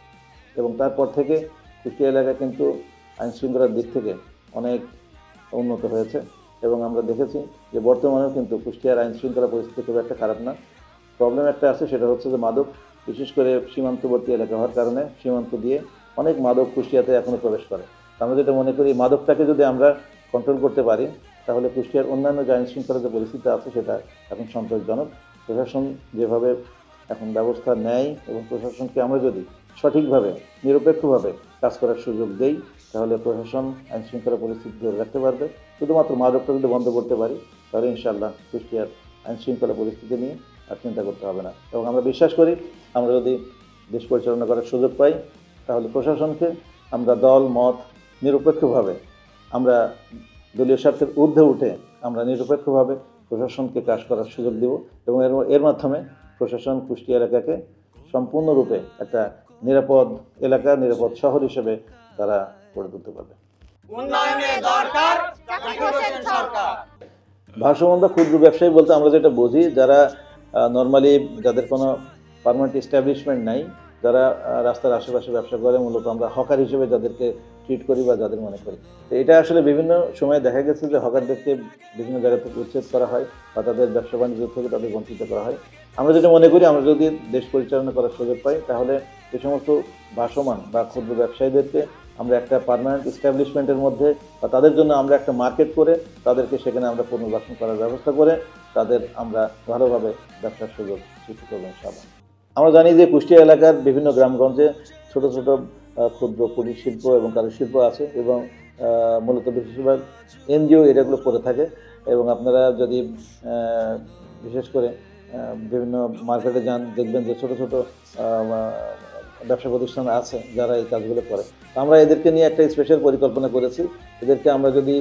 এবং তারপর থেকে কুষ্টিয়া এলাকা কিন্তু আইনশৃঙ্খলার দিক থেকে অনেক উন্নত হয়েছে এবং আমরা দেখেছি যে বর্তমানেও কিন্তু কুষ্টিয়ার আইনশৃঙ্খলা পরিস্থিতি খুব একটা খারাপ না। প্রবলেম একটা আছে, সেটা হচ্ছে যে মাদক, বিশেষ করে সীমান্তবর্তী এলাকা হওয়ার কারণে সীমান্ত দিয়ে অনেক মাদক কুষ্টিয়াতে এখনও প্রবেশ করে। আমরা যেটা মনে করি মাদকটাকে যদি আমরা কন্ট্রোল করতে পারি তাহলে কুষ্টিয়ার অন্যান্য যে আইনশৃঙ্খলা যে পরিস্থিতি আছে সেটা এখন সন্তোষজনক। প্রশাসন যেভাবে এখন ব্যবস্থা নেয় এবং প্রশাসনকে আমরা যদি সঠিকভাবে নিরপেক্ষভাবে কাজ করার সুযোগ দেই, তাহলে প্রশাসন আইন শৃঙ্খলা পরিস্থিতি ধরে রাখতে পারবে। শুধুমাত্র মাদকটা যদি বন্ধ করতে পারি, তাহলে ইনশাআল্লাহ কুষ্টিয়ার আইন শৃঙ্খলা পরিস্থিতি নিয়ে আর চিন্তা করতে হবে না। এবং আমরা বিশ্বাস করি, আমরা যদি দেশ পরিচালনা করার সুযোগ পাই, তাহলে প্রশাসনকে আমরা দল মত নিরপেক্ষভাবে, আমরা দলীয় স্বার্থের ঊর্ধ্বে উঠে আমরা নিরপেক্ষভাবে প্রশাসনকে কাজ করার সুযোগ দেব এবং এর মাধ্যমে প্রশাসন কুষ্টিয়া এলাকাকে সম্পূর্ণরূপে একটা নিরাপদ এলাকা, নিরাপদ শহর হিসেবে তারা গড়ে তুলতে পারবে। ভারসাম্য ক্ষুদ্র ব্যবসায়ী বলতে আমরা যেটা বুঝি, যারা নর্মালি যাদের কোনো পার্মানেন্ট এস্টাবলিশমেন্ট নাই, যারা রাস্তার আশেপাশে ব্যবসা করে, মূলত আমরা হকার হিসেবে যাদেরকে ট্রিট করি বা যাদের মনে করি। তো এটা আসলে বিভিন্ন সময় দেখা গেছে যে হকারদেরকে বিভিন্ন জায়গা থেকে উচ্ছেদ করা হয় বা তাদের ব্যবসা বাণিজ্য থেকে তাদের বঞ্চিত করা হয়। আমরা যেটা মনে করি, আমরা যদি দেশ পরিচালনা করার সুযোগ পাই, তাহলে এই সমস্ত ভাসমান বা ক্ষুদ্র ব্যবসায়ীদেরকে আমরা একটা পার্মানেন্ট এস্টাবলিশমেন্টের মধ্যে বা তাদের জন্য আমরা একটা মার্কেট করে তাদেরকে সেখানে আমরা পুনর্বাসন করার ব্যবস্থা করে তাদের আমরা ভালোভাবে ব্যবসার সুযোগ সৃষ্টি করবো ইনশাআল্লাহ। আমরা জানি যে কুষ্টিয়া এলাকার বিভিন্ন গ্রামগঞ্জে ছোট ছোট ক্ষুদ্র কুটির শিল্প এবং কারুশিল্প আছে এবং মূলত বেশিরভাগ এনজিও এটাগুলো করে থাকে। এবং আপনারা যদি বিশেষ করে বিভিন্ন মার্কেটে যান, দেখবেন যে ছোট ছোট ব্যবসা প্রতিষ্ঠান আছে যারা এই কাজগুলো করে। আমরা এদেরকে নিয়ে একটা স্পেশাল পরিকল্পনা করেছি। এদেরকে আমরা যদি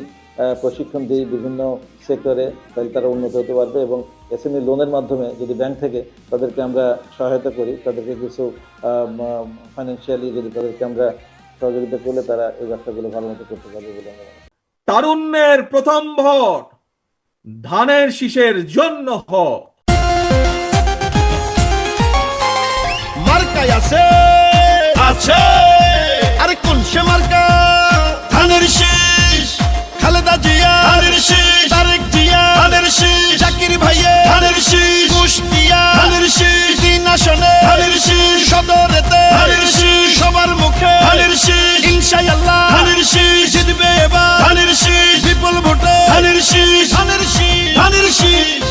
প্রশিক্ষণ দিই বিভিন্ন সেক্টরে, তাহলে তারা উন্নত হতে পারবে এবং এসএমই লোনের মাধ্যমে যদি ব্যাংক থেকে তাদেরকে আমরা সহায়তা করি, তাদেরকে কিছু ফাইন্যান্সিয়ালি যদি তাদেরকে আমরা সহযোগিতা করলে তারা এই ব্যবসাগুলো ভালো মতো করতে পারবে বলে আমরা মনে করি। তারুণ্যের প্রথম ভোট ধানের শীষের জন্য হোক। মার্কায় আছে আছে আরে কোন সে মার্কা? ধানের শীষ, খালেদা জিয়া ধানের শীষ, তারেক জিয়া ধানের শীষ, জাকির ভাইয়ে ধানের শীষ, কুষ্টিয়া ধানের শীষ, 3 আসনে ধানের শীষ, সদরেতে ধানের শীষ, সবার মুখে ধানের শীষ, ইনশাআল্লাহ ধানের শীষ, জিতবে এবার ধানের শীষ, বিপুল ভোটে ধানের শীষ, ধানের শীষ, ধানের শীষ।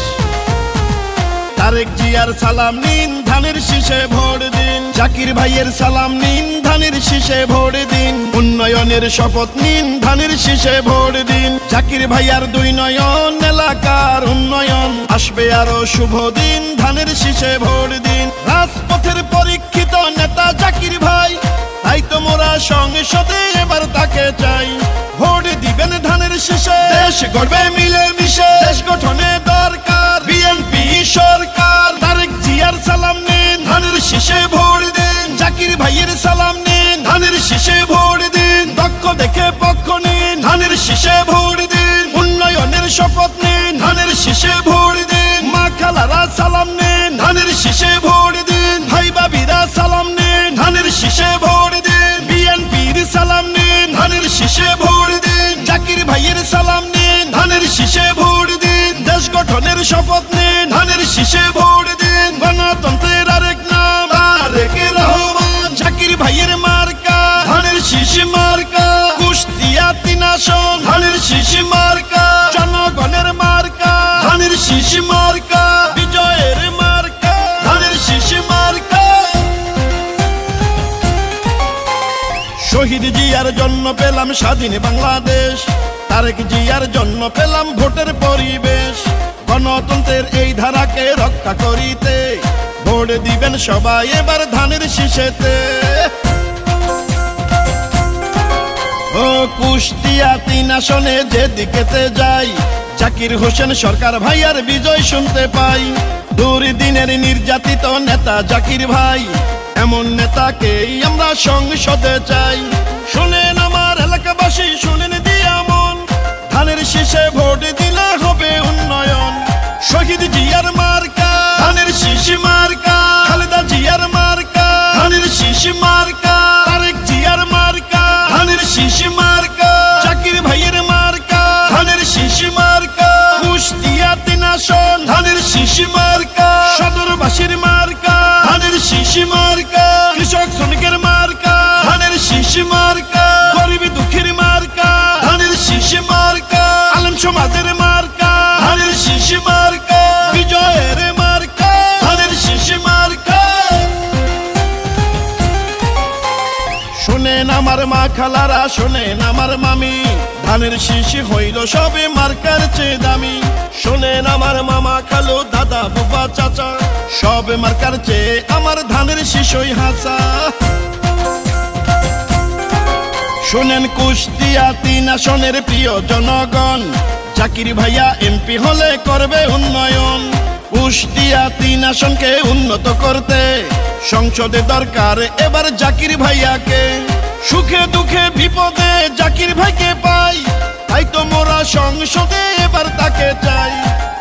তারেক জিয়ার সালাম নিন, ধানের শীষে ভোট দিন। জাকির ভাইয়ের সালাম নিন, ধানের শীষে ভোট দিন। উন্নয়নের শপথ নিন, ধানের শীষে ভোট দিন। জাকির ভাইয়ার 2 নয়ন, এলাকার উন্নয়ন আসবে আরো শুভ দিন, ধানের শীষে ভোট দিন। রাজপথের পরীক্ষিত নেতা জাকির ভাই, তাই তো মোরা সংসদে এবার তাকে চাই। ভোট দিবেন ধানের শীষে, দেশ গড়বে মিলে মিশে, দেশ গঠনে দরকার বিএনপি সরকার। তারেক জিয়ার সালাম নিন, ধানের শীষে ভোট দিন। জাকির ভাইয়ের সালাম নিন, ধানের শীষে ভোট দিন। দক্ষ দেখে পক্ষ নিন, ধানের শীষে ভোট দিন। উন্নয়নের শপথ নিন, ধানের শীষে ভোট দিন। মা খালারা সালাম নিন, ধানের শীষে ভোট দিন। ভাই বাবিরা সালাম নিন, ধানের শীষে ভোট দিন। বিএনপির সালাম নিন, ধানের শীষে ভোট দিন। জাকির ভাইয়ের সালাম নিন, ধানের শীষে ভোট দিন। দেশ গঠনের শপথ নিন, ধানের শীষে ভোট দিন। গণতন্ত্রের আরেক নাম তারেক রহমান। জাকির ভাইয়ের মার্কা ধানের শীষ মার্কা। কুষ্টিয়া 3 আসন ধানের শীষ মার্কা। জনগণের মার্কা ধানের শীষ মার্কা। বিজয়ের মার্কা ধানের শীষ মার্কা। শহীদ জিয়ার জন্য পেলাম স্বাধীন বাংলাদেশ, তারেক জিয়ার জন্য পেলাম ভোটের পরিবেশ। গণতন্ত্রের এই ধারাকে রক্ষা করিতে ভোট দিবেন সবাই এবার ধানের শীষেতে। ও কুষ্টিয়া 3 আসনে যেদিকেতে যাই, জাকির হোসেন সরকার ভাইয়ার বিজয় শুনতে পাই। দুর্দিনের নির্যাতিত নেতা জাকির ভাই, এমন নেতাকেই আমরা সংসদে চাই। শুনেন আমার এলাকাবাসী, শুনেন দিয়া মন, ধানের শীষে ভোট দিলে হবে উন্নয়ন। শহীদ জিয়ার মার্কা ধানের শীষ মার্কা। খালেদা জিয়ার মার্কা ধানের শীষ মার্কা। তারেক জিয়ার মার্কা ধানের শীষ মার্কা। জাকির ভাইয়ের মার্কা ধানের শীষ মার্কা। কুষ্টিয়া 3 আসন ধানের শীষ মার্কা। সদরবাসীর মার্কা ধানের শীষ মার্কা। কৃষক শ্রমিকের মার্কা ধানের শীষ মার্কা। গরিব দুঃখীর মার্কা ধানের শীষ মার্কা। আলেম সমাজের মার্কা ধানের শীষ মার্কা। বিজয়ের মার্কা ধানের শীষ মার্কা। খালারা শোনেন আমার মামি, ধানের শীষ হইল সবে মার্কার চেয়ে দামি। শোনেন আমার মামা খালো দাদা বুবা চাচা, সবে মার্কার চেয়ে আমার ধানের শীষই হাসা। শোনেন কুষ্টিয়া 3 আসনের প্রিয় জনগণ, জাকির ভাইয়া এমপি হলে করবে উন্নয়ন। কুষ্টিয়া 3 আসনকে উন্নত করতে সংসদে দরকার এবার জাকির ভাইয়াকে। সুখে দুঃখে বিপদে জাকির ভাইকে পাই, তাই তো মোরা সংসদে এবার তাকে চাই।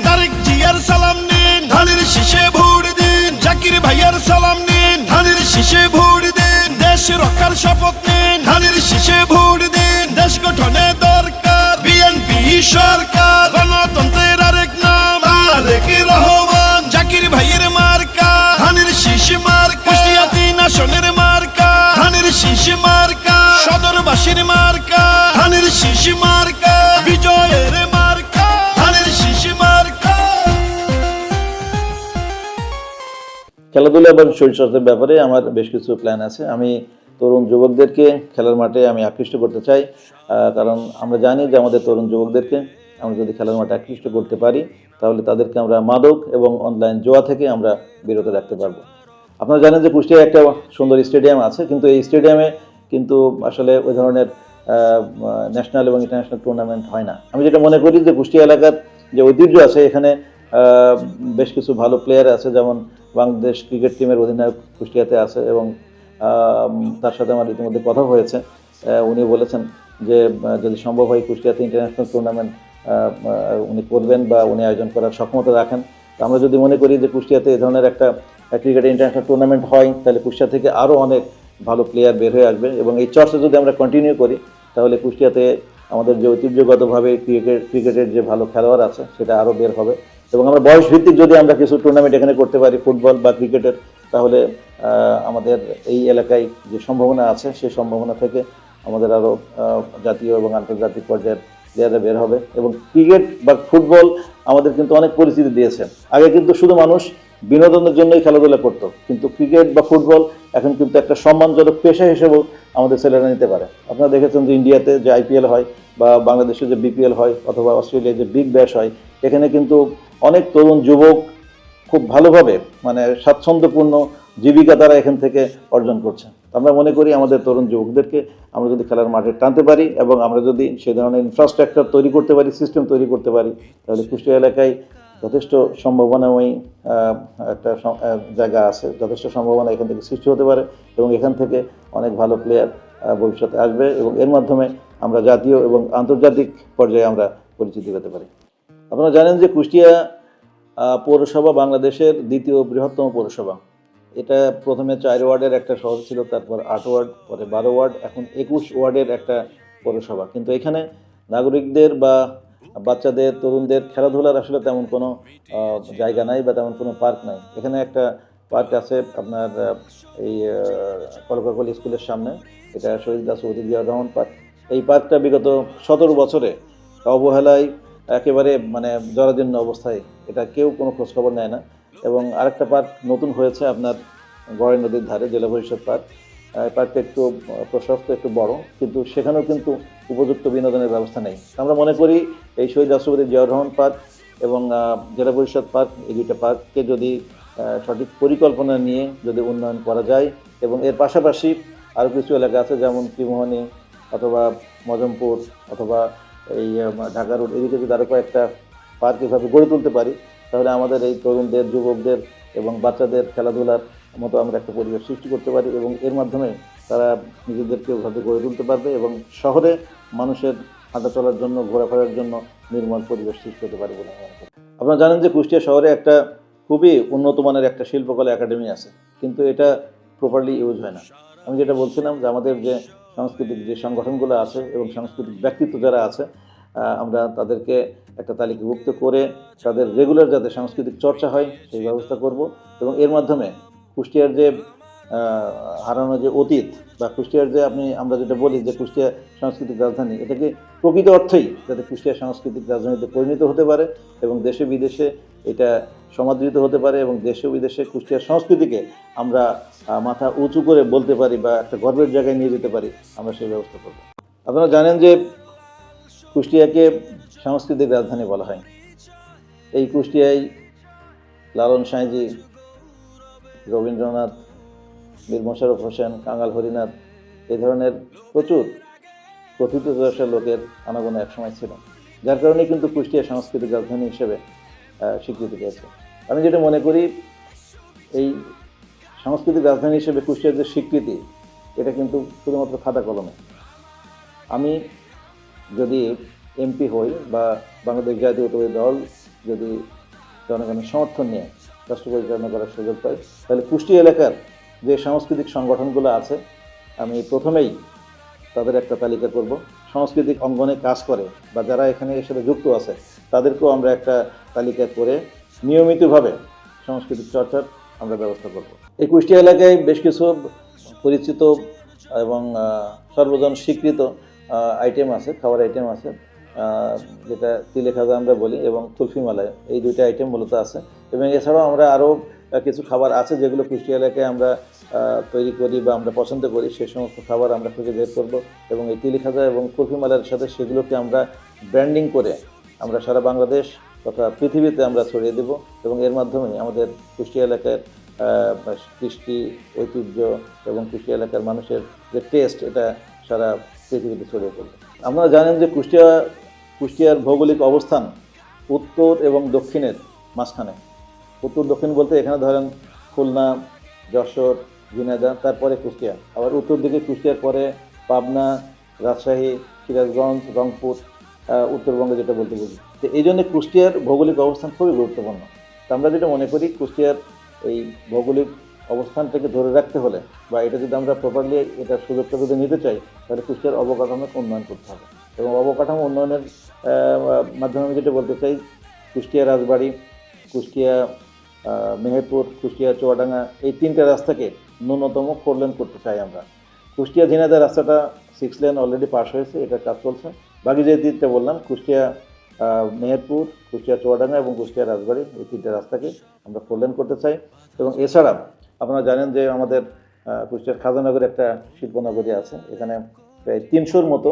তারেক জিয়ার সালাম নিন, ধানের শীষে ভোট দিন। জাকির ভাইয়ার সালাম নিন, ধানের শীষে ভোট দিন। দেশ রক্ষার শপথ নিন, ধানের শীষে ভোট দিন। দেশ গঠনে দরকার বিএনপি সরকার, গণতন্ত্রের আরেক নাম তারেক রহমান। জাকির ভাইয়ের মার্কা ধানের শীষ মার্কা, কুষ্টিয়া 3 আসনের মার্কা ধানের শীষ মার্কা, সদরবাসীর মার্কা ধানের শীষ মার্কা, বিজয়ের মার্কা ধানের শীষ মার্কা। খেলাধুলা এবং শরীরচর্চার ব্যাপারে আমার বেশ কিছু প্ল্যান আছে। আমি তরুণ যুবকদেরকে খেলার মাঠে আমি আকৃষ্ট করতে চাই, কারণ আমরা জানি যে আমাদের তরুণ যুবকদেরকে আমরা যদি খেলার মাঠে আকৃষ্ট করতে পারি তাহলে তাদেরকে আমরা মাদক এবং অনলাইন জুয়া থেকে আমরা বিরত রাখতে পারবো। আপনারা জানেন যে কুষ্টিয়ায় একটা সুন্দর স্টেডিয়াম আছে, কিন্তু এই স্টেডিয়ামে কিন্তু আসলে ওই ধরনের ন্যাশনাল এবং ইন্টারন্যাশনাল টুর্নামেন্ট হয় না। আমি যেটা মনে করি যে কুষ্টিয়া এলাকার যে ঐতিহ্য আছে, এখানে বেশ কিছু ভালো প্লেয়ার আছে, যেমন বাংলাদেশ ক্রিকেট টিমের অধিনায়ক কুষ্টিয়াতে আছে এবং তার সাথে আমার ইতিমধ্যে কথা হয়েছে। উনি বলেছেন যে যদি সম্ভব হয় কুষ্টিয়াতে ইন্টারন্যাশনাল টুর্নামেন্ট উনি করবেন বা উনি আয়োজন করার সক্ষমতা রাখেন। আমরা যদি মনে করি যে কুষ্টিয়াতে এই ধরনের একটা ক্রিকেট ইন্টারন্যাশনাল টুর্নামেন্ট হয়, তাহলে কুষ্টিয়া থেকে আরও অনেক ভালো প্লেয়ার বের হয়ে আসবে এবং এই চর্চা যদি আমরা কন্টিনিউ করি তাহলে কুষ্টিয়াতে আমাদের যে ঐতিহ্যগতভাবে ক্রিকেটের যে ভালো খেলোয়াড় আছে সেটা আরও বের হবে। এবং আমরা বয়স ভিত্তিক যদি আমরা কিছু টুর্নামেন্ট এখানে করতে পারি ফুটবল বা ক্রিকেটের, তাহলে আমাদের এই এলাকায় যে সম্ভাবনা আছে সেই সম্ভাবনা থেকে আমাদের আরও জাতীয় এবং আন্তর্জাতিক পর্যায়ের প্লেয়াররা বের হবে। এবং ক্রিকেট বা ফুটবল আমাদের কিন্তু অনেক পরিচিতি দিয়েছে। আগে কিন্তু শুধু মানুষ বিনোদনের জন্যই খেলাধুলা করতো, কিন্তু ক্রিকেট বা ফুটবল এখন কিন্তু একটা সম্মানজনক পেশা হিসেবেও আমাদের ছেলেরা নিতে পারে। আপনারা দেখেছেন যে ইন্ডিয়াতে যে IPL হয় বা বাংলাদেশে যে BPL হয় অথবা অস্ট্রেলিয়ায় যে বিগ ব্যাশ হয়, এখানে কিন্তু অনেক তরুণ যুবক খুব ভালোভাবে মানে স্বাচ্ছন্দ্যপূর্ণ জীবিকা তারা এখান থেকে অর্জন করছে। আমরা মনে করি আমাদের তরুণ যুবকদেরকে আমরা যদি খেলার মাঠে টানতে পারি এবং আমরা যদি সেই ধরনের ইনফ্রাস্ট্রাকচার তৈরি করতে পারি, সিস্টেম তৈরি করতে পারি, তাহলে কুষ্টিয়া এলাকায় যথেষ্ট সম্ভাবনাময়ী একটা জায়গা আছে, যথেষ্ট সম্ভাবনা এখান থেকে সৃষ্টি হতে পারে এবং এখান থেকে অনেক ভালো প্লেয়ার ভবিষ্যতে আসবে এবং এর মাধ্যমে আমরা জাতীয় এবং আন্তর্জাতিক পর্যায়ে আমরা পরিচিতি পেতে পারি। আপনারা জানেন যে কুষ্টিয়া পৌরসভা বাংলাদেশের দ্বিতীয় বৃহত্তম পৌরসভা। এটা প্রথমে 4 ওয়ার্ডের একটা শহর ছিল, তারপর 8 ওয়ার্ড, পরে 12 ওয়ার্ড, এখন 21 ওয়ার্ডের একটা পৌরসভা। কিন্তু এখানে নাগরিকদের বা বাচ্চাদের তরুণদের খেলাধুলার আসলে তেমন কোনো জায়গা নাই বা তেমন কোনো পার্ক নাই। এখানে একটা পার্ক আছে আপনার এই কলকাকলি স্কুলের সামনে, এটা শহীদ রাষ্ট্রপতি জিয়াউর রহমান পার্ক। এই পার্কটা বিগত 17 বছরে অবহেলায় একেবারে মানে জরাজীর্ণ অবস্থায়, এটা কেউ কোনো খোঁজখবর নেয় না। এবং আরেকটা পার্ক নতুন হয়েছে আপনার গড়াই নদীর ধারে, জেলা পরিষদ পার্ক। পার্কটা একটু প্রশস্ত, একটু বড়, কিন্তু সেখানেও কিন্তু উপযুক্ত বিনোদনের ব্যবস্থা নেই। আমরা মনে করি এই শহীদ রাষ্ট্রপতি জিয়াউর রহমান পার্ক এবং জেলা পরিষদ পার্ক, এই দুইটা পার্ককে যদি সঠিক পরিকল্পনা নিয়ে যদি উন্নয়ন করা যায় এবং এর পাশাপাশি আরও কিছু এলাকা আছে যেমন ত্রিমোহনী অথবা মজমপুর অথবা এই ঢাকা রোড, এদিকে যদি আরও কয়েকটা পার্ক এভাবে গড়ে তুলতে পারি, তাহলে আমাদের এই তরুণদের, যুবকদের এবং বাচ্চাদের খেলাধুলার মতো আমরা একটা পরিবেশ সৃষ্টি করতে পারি এবং এর মাধ্যমে তারা নিজেদেরকে ওভাবে গড়ে তুলতে পারবে এবং শহরে মানুষের হাঁটা চলার জন্য, ঘোরাফেরার জন্য নির্মল পরিবেশ সৃষ্টি হতে পারে বলে মনে করি। আপনারা জানেন যে কুষ্টিয়া শহরে একটা খুবই উন্নত মানের একটা শিল্পকলা একাডেমি আছে, কিন্তু এটা প্রপারলি ইউজ হয় না। আমি যেটা বলছিলাম যে আমাদের যে সাংস্কৃতিক যে সংগঠনগুলো আছে এবং সাংস্কৃতিক ব্যক্তিত্ব যারা আছে, আমরা তাদেরকে একটা তালিকাভুক্ত করে তাদের রেগুলার যাতে সাংস্কৃতিক চর্চা হয় সেই ব্যবস্থা করব এবং এর মাধ্যমে কুষ্টিয়ার যে হারানো যে অতীত বা কুষ্টিয়ার যে আমরা যেটা বলি যে কুষ্টিয়া সাংস্কৃতিক রাজধানী, এটাকে প্রকৃত অর্থেই যাতে কুষ্টিয়া সাংস্কৃতিক রাজধানীতে পরিণত হতে পারে এবং দেশে বিদেশে এটা সমাদৃত হতে পারে এবং দেশে বিদেশে কুষ্টিয়ার সংস্কৃতিকে আমরা মাথা উঁচু করে বলতে পারি বা একটা গর্বের জায়গায় নিয়ে যেতে পারি, আমরা সেই ব্যবস্থা করব। আপনারা জানেন যে কুষ্টিয়াকে সাংস্কৃতিক রাজধানী বলা হয়। এই কুষ্টিয়ায় লালন সাঁইজি, রবীন্দ্রনাথ, মীর মোশাররফ হোসেন, কাঙাল হরিনাথ এই ধরনের প্রচুর প্রথিতযশা লোকের আনাগোনা একসময় ছিল, যার কারণে কিন্তু কুষ্টিয়া সাংস্কৃতিক রাজধানী হিসেবে স্বীকৃতি পেয়েছে। আমি যেটা মনে করি, এই সাংস্কৃতিক রাজধানী হিসেবে কুষ্টিয়ার যে স্বীকৃতি, এটা কিন্তু শুধুমাত্র খাতা কলমে। আমি যদি এমপি হই বা বাংলাদেশ জাতীয়তাবাদী দল যদি জনগণের সমর্থন নিয়ে রাষ্ট্র পরিচালনা করার সুযোগ পাই, তাহলে কুষ্টিয়া এলাকার যে সাংস্কৃতিক সংগঠনগুলো আছে আমি প্রথমেই তাদের একটা তালিকা করব। সাংস্কৃতিক অঙ্গনে কাজ করে বা যারা এখানে এর সাথে যুক্ত আছে তাদেরকেও আমরা একটা তালিকা করে নিয়মিতভাবে সাংস্কৃতিক চর্চার আমরা ব্যবস্থা করব। এই কুষ্টিয়া এলাকায় বেশ কিছু পরিচিত এবং সর্বজন স্বীকৃত আইটেম আছে, খাবার আইটেম আছে, যেটা তিলে খাজা আমরা বলি এবং কুলফি মালাই, এই দুইটা আইটেম মূলত আছে। এবং এছাড়াও আমরা আরও কিছু খাবার আছে যেগুলো কুষ্টিয়া এলাকায় আমরা তৈরি করি বা আমরা পছন্দ করি, সেই সমস্ত খাবার আমরা খুঁজে বের করব এবং এই তিলি খাজা এবং কুলফি মালাইয়ের সাথে সেগুলোকে আমরা ব্র্যান্ডিং করে আমরা সারা বাংলাদেশ তথা পৃথিবীতে আমরা ছড়িয়ে দেব এবং এর মাধ্যমে আমাদের কুষ্টিয়া এলাকার কৃষ্টি, ঐতিহ্য এবং কুষ্টিয়া এলাকার মানুষের যে টেস্ট, এটা সারা পৃথিবীতে ছড়িয়ে পড়বে। আপনারা জানেন যে কুষ্টিয়ার ভৌগোলিক অবস্থান উত্তর এবং দক্ষিণের মাঝখানে। উত্তর দক্ষিণ বলতে এখানে ধরেন খুলনা, যশোর, ঝিনাইদহ, তারপরে কুষ্টিয়া। আবার উত্তর দিকে কুষ্টিয়ার পরে পাবনা, রাজশাহী, সিরাজগঞ্জ, রংপুর, উত্তরবঙ্গে যেটা বলতে বুঝি। তো এই জন্য কুষ্টিয়ার ভৌগোলিক অবস্থান খুবই গুরুত্বপূর্ণ। তো আমরা যেটা মনে করি, কুষ্টিয়ার এই ভৌগোলিক অবস্থানটাকে ধরে রাখতে হলে বা এটা যদি আমরা প্রপারলি এটার সুযোগটা যদি নিতে চাই, তাহলে কুষ্টিয়ার অবকাঠামোকে উন্নয়ন করতে হবে। এবং অবকাঠামো উন্নয়নের মাধ্যমে আমি যেটা বলতে চাই, কুষ্টিয়া রাজবাড়ি, কুষ্টিয়া মেহেরপুর, কুষ্টিয়া চুয়াডাঙ্গা, এই তিনটে রাস্তাকে ন্যূনতম 4 লেন করতে চাই আমরা। কুষ্টিয়া ঝিনাইদহ রাস্তাটা 6 লেন অলরেডি পাস হয়েছে, এটা কাজ চলছে। বাকি যে তিনটা বললাম, কুষ্টিয়া মেহেরপুর, কুষ্টিয়া চুয়াডাঙ্গা এবং কুষ্টিয়া রাজবাড়ি, এই তিনটে রাস্তাকে আমরা 4 লেন করতে চাই। এবং এছাড়া আপনারা জানেন যে আমাদের কুষ্টিয়ার খাজানগরে একটা শিল্পনগরী আছে, এখানে প্রায় 300-র মতো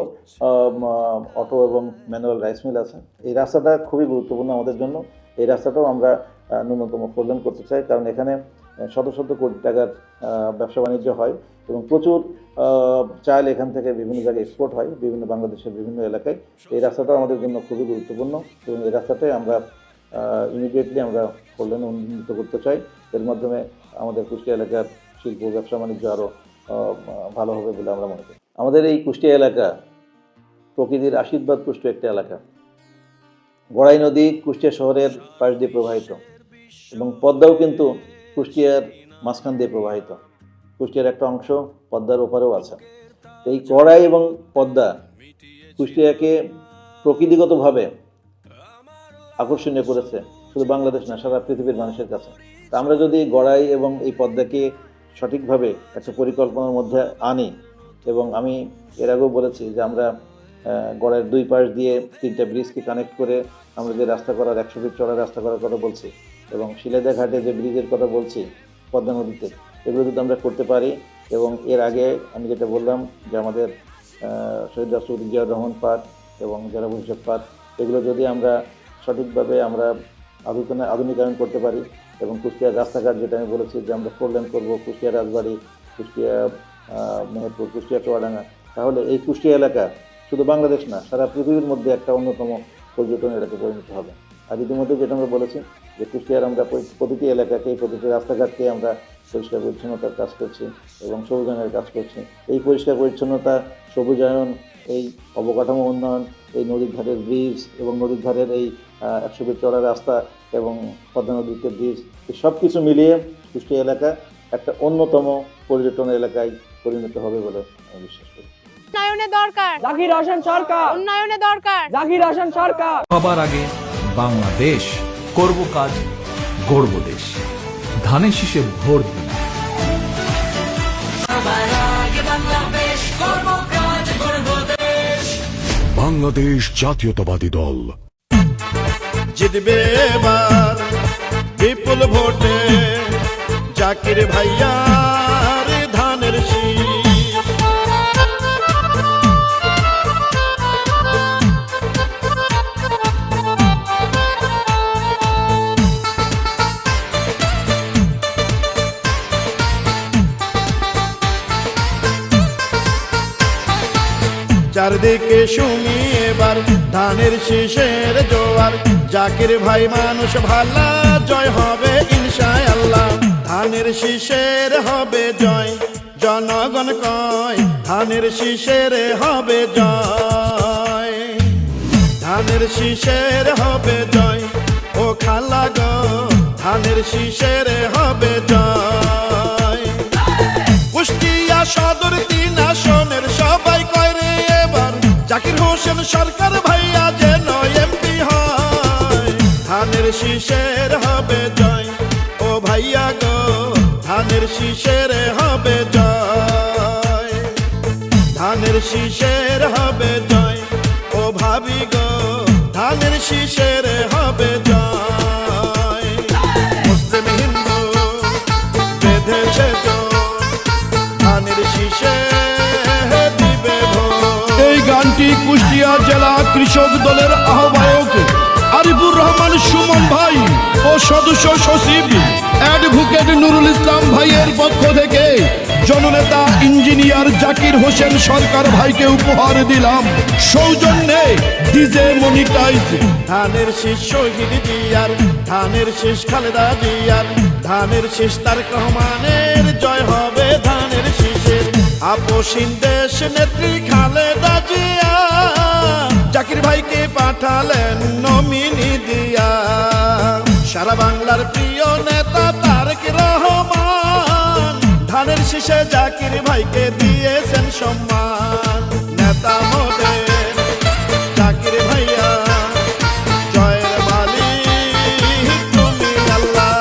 অটো এবং ম্যানুয়াল রাইস মিল আছে। এই রাস্তাটা খুবই গুরুত্বপূর্ণ আমাদের জন্য। এই রাস্তাটাও আমরা ন্যূনতম 4 লেন করতে চাই, কারণ এখানে শত শত কোটি টাকার ব্যবসা বাণিজ্য হয় এবং প্রচুর চাল এখান থেকে বিভিন্ন জায়গায় এক্সপোর্ট হয়, বিভিন্ন বাংলাদেশের বিভিন্ন এলাকায়। এই রাস্তাটাও আমাদের জন্য খুবই গুরুত্বপূর্ণ এবং এই রাস্তাটাই আমরা ইমিডিয়েটলি আমরা 4 লেন উন্নীত করতে চাই। এর মাধ্যমে আমাদের কুষ্টিয়া এলাকার শিল্প, ব্যবসা বাণিজ্য আরও ভালো হবে বলে আমরা মনে করি। আমাদের এই কুষ্টিয়া এলাকা প্রকৃতির আশীর্বাদ পুষ্ট একটা এলাকা। গড়াই নদী কুষ্টিয়া শহরের পাশ দিয়ে প্রবাহিত এবং পদ্মাও কিন্তু কুষ্টিয়ার মাঝখান দিয়ে প্রবাহিত। কুষ্টিয়ার একটা অংশ পদ্মার ওপারেও আছে। এই গড়াই এবং পদ্মা কুষ্টিয়াকে প্রকৃতিগতভাবে আকর্ষণীয় করেছে শুধু বাংলাদেশ না, সারা পৃথিবীর মানুষের কাছে। তা আমরা যদি গড়াই এবং এই পদ্মাকে সঠিকভাবে একটা পরিকল্পনার মধ্যে আনি, এবং আমি এর আগেও বলেছি যে আমরা গড়াইয়ের 2 পাশ দিয়ে 3টা ব্রিজকে কানেক্ট করে আমরা যে রাস্তা করার 100 ফিট চড়া রাস্তা করার কথা বলছি এবং শিলাইদহ ঘাটে যে ব্রিজের কথা বলছি পদ্মা নদীতে, এগুলো যদি আমরা করতে পারি এবং এর আগে আমি যেটা বললাম যে আমাদের শহীদ রাষ্ট্রপতি জিয়াউর রহমান পার্ক এবং জেলা পরিষদ পার্ক, এগুলো যদি আমরা সঠিকভাবে আমরা আধুনিকায়ন করতে পারি এবং কুষ্টিয়ার রাস্তাঘাট যেটা আমি বলেছি যে আমরা 4 লেন করবো, কুষ্টিয়া রাজবাড়ি, কুষ্টিয়া মেহেরপুর, কুষ্টিয়া চুয়াডাঙ্গা, তাহলে এই কুষ্টিয়া এলাকা শুধু বাংলাদেশ না, সারা পৃথিবীর মধ্যে একটা অন্যতম পর্যটন এলাকায় পরিণত হবে। আর ইতিমধ্যে যেটা আমরা বলেছি যে কুষ্টিয়ার আমরা প্রতিটি এলাকাকে, প্রতিটি রাস্তাঘাটকে আমরা পরিষ্কার পরিচ্ছন্নতার কাজ করছি এবং সবুজায়নের কাজ করছি। এই পরিষ্কার পরিচ্ছন্নতা, সবুজায়ন, এই অবকাঠামো উন্নয়ন, এই নদীর ধারের ব্রিজ এবং নদীর ধারের এই 100 ফিট চড়া রাস্তা এবং পদ্মা নদীতে ব্রিজ, এই সব কিছু মিলিয়ে কুষ্টিয়া এলাকা একটা অন্যতম পর্যটন এলাকায় পরিণত হবে বলে আমি বিশ্বাস করি। উন্নয়নে দরকার জাকির হোসেন সরকার, উন্নয়নে দরকার জাকির হোসেন সরকার। সবার আগে বাংলাদেশ, করব কাজ, গড়ব দেশ। ধানের শীষে ভোট দিন। বাংলাদেশ জাতীয়তাবাদী দল জিতবে এবার বিপুল ভোটে জাকির ভাইয়ার ধানের শীষ। চারদিকে শুনি এবার ধানের শীষের জোয়ার, জাকির ভাই মানুষ ভালা, জয় হবে ইনশাআল্লাহ। ধানের শীষের হবে জয়, জনগণ কয় ধানের শীষের হবে জয়। ধানের শীষের হবে জয়, ও খালা গো ধানের শীষের হবে জয়। কুষ্টিয়া সদর 3 আসনের সবাই কয় রে এবার জাকির হোসেন সরকার ভাইয়া যেন এমপি হয়। ধানের শীষের হবে জয়, ও ভাইয়া গো ধানের শীষের হবে জয়। ধানের শীষের হবে জয়, ও ভাবি গো ধানের শীষের হবে জয়। মুসলিম হিন্দু বেঁধেছে ধানের শীষে দিবে ভোট। এই গানটি কুষ্টিয়া জেলা কৃষক দলের আহ্বায়ক আরিফুর রহমান সুমন ভাই ও সদস্য সচিব অ্যাডভোকেট নুরুল ইসলাম ভাইয়ের পক্ষ থেকে জননেতা ইঞ্জিনিয়ার জাকির হোসেন সরকার ভাইকে উপহার দিলাম সৌজন্যে ডিজে মনিটাইজ। ধানের শীষ শহীদ জিয়ার, ধানের শীষ খালেদা জিয়ার, ধানের শীষ তারেক রহমানের, জয় হবে ধানের শীষের। আপোষহীন দেশ নেত্রী খালেদা জিয়া জাকির ভাইকে পাঠালেন নমিনি দিয়া। সারা বাংলার প্রিয় নেতা তারেক রহমান ধানের শীষে জাকির ভাইকে দিয়েছেন সম্মান। নেতা মোদের জাকির ভাইয়া, জয়ের মালিক তুমি আল্লাহ।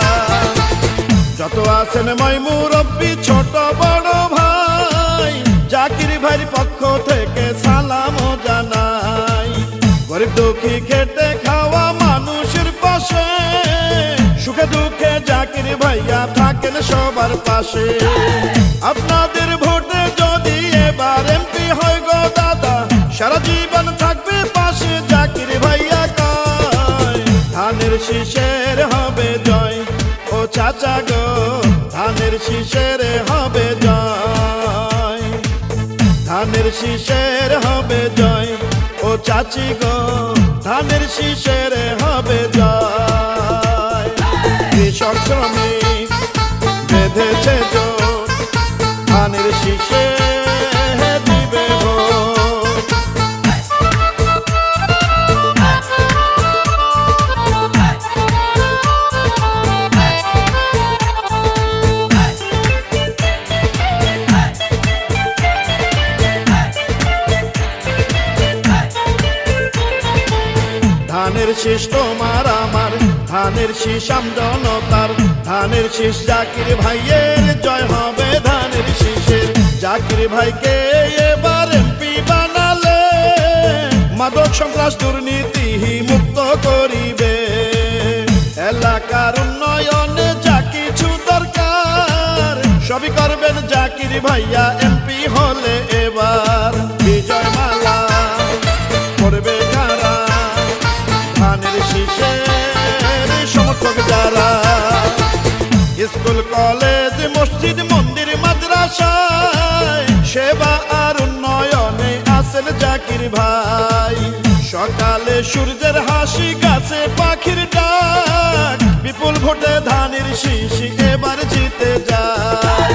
যত আছেন মই মুরব্বি ছোট বড় ভাই, জাকির ভাইয়ের পক্ষ থেকে সালাম জানাই। গরিব দুঃখী খেটে খাওয়া মানুষের পাশে, সুখে দুঃখে জাকির ভাইয়া থাকেন সবার পাশে। আপনাদের ভোটে যদি এবার এমপি হয় গো দাদা, সারা জীবন থাকবে পাশে জাকির ভাইয়া কয়। ধানের শীষের হবে জয়, ও চাচা গো ধানের শীষের হবে জয়। ধানের শীষের হবে জয়, ও চাচি গো ধানের শীষের হবে জয়। কৃষক শ্রমিক বেঁধেছে জোট, ধানের শীষে দিবে ভোট। ধানের শীষ তোমার আমার, ধানের শীষ আমজনতার, ধানের শীষ জাকির ভাইয়ের, জয় হবে ধানের শীষের। জাকির ভাইকে এবার এমপি বানালে মাদক সন্ত্রাস দুর্নীতি মুক্ত করিবে। এলাকার উন্নয়নে যা কিছু দরকার সবই করবেন জাকির ভাইয়া এমপি হলে এবার। বিজয় মালা করবে কারা ধানের শীষের সমর্থক যারা। স্কুল কলেজ মসজিদ মন্দির মাদ্রাসায় সেবা আর উন্নয়নে আছেন জাকির ভাই। সকালে সূর্যের হাসি, গাছে পাখির ডাক, বিপুল ভোটে ধানের শীষ এবার জিতে যায়।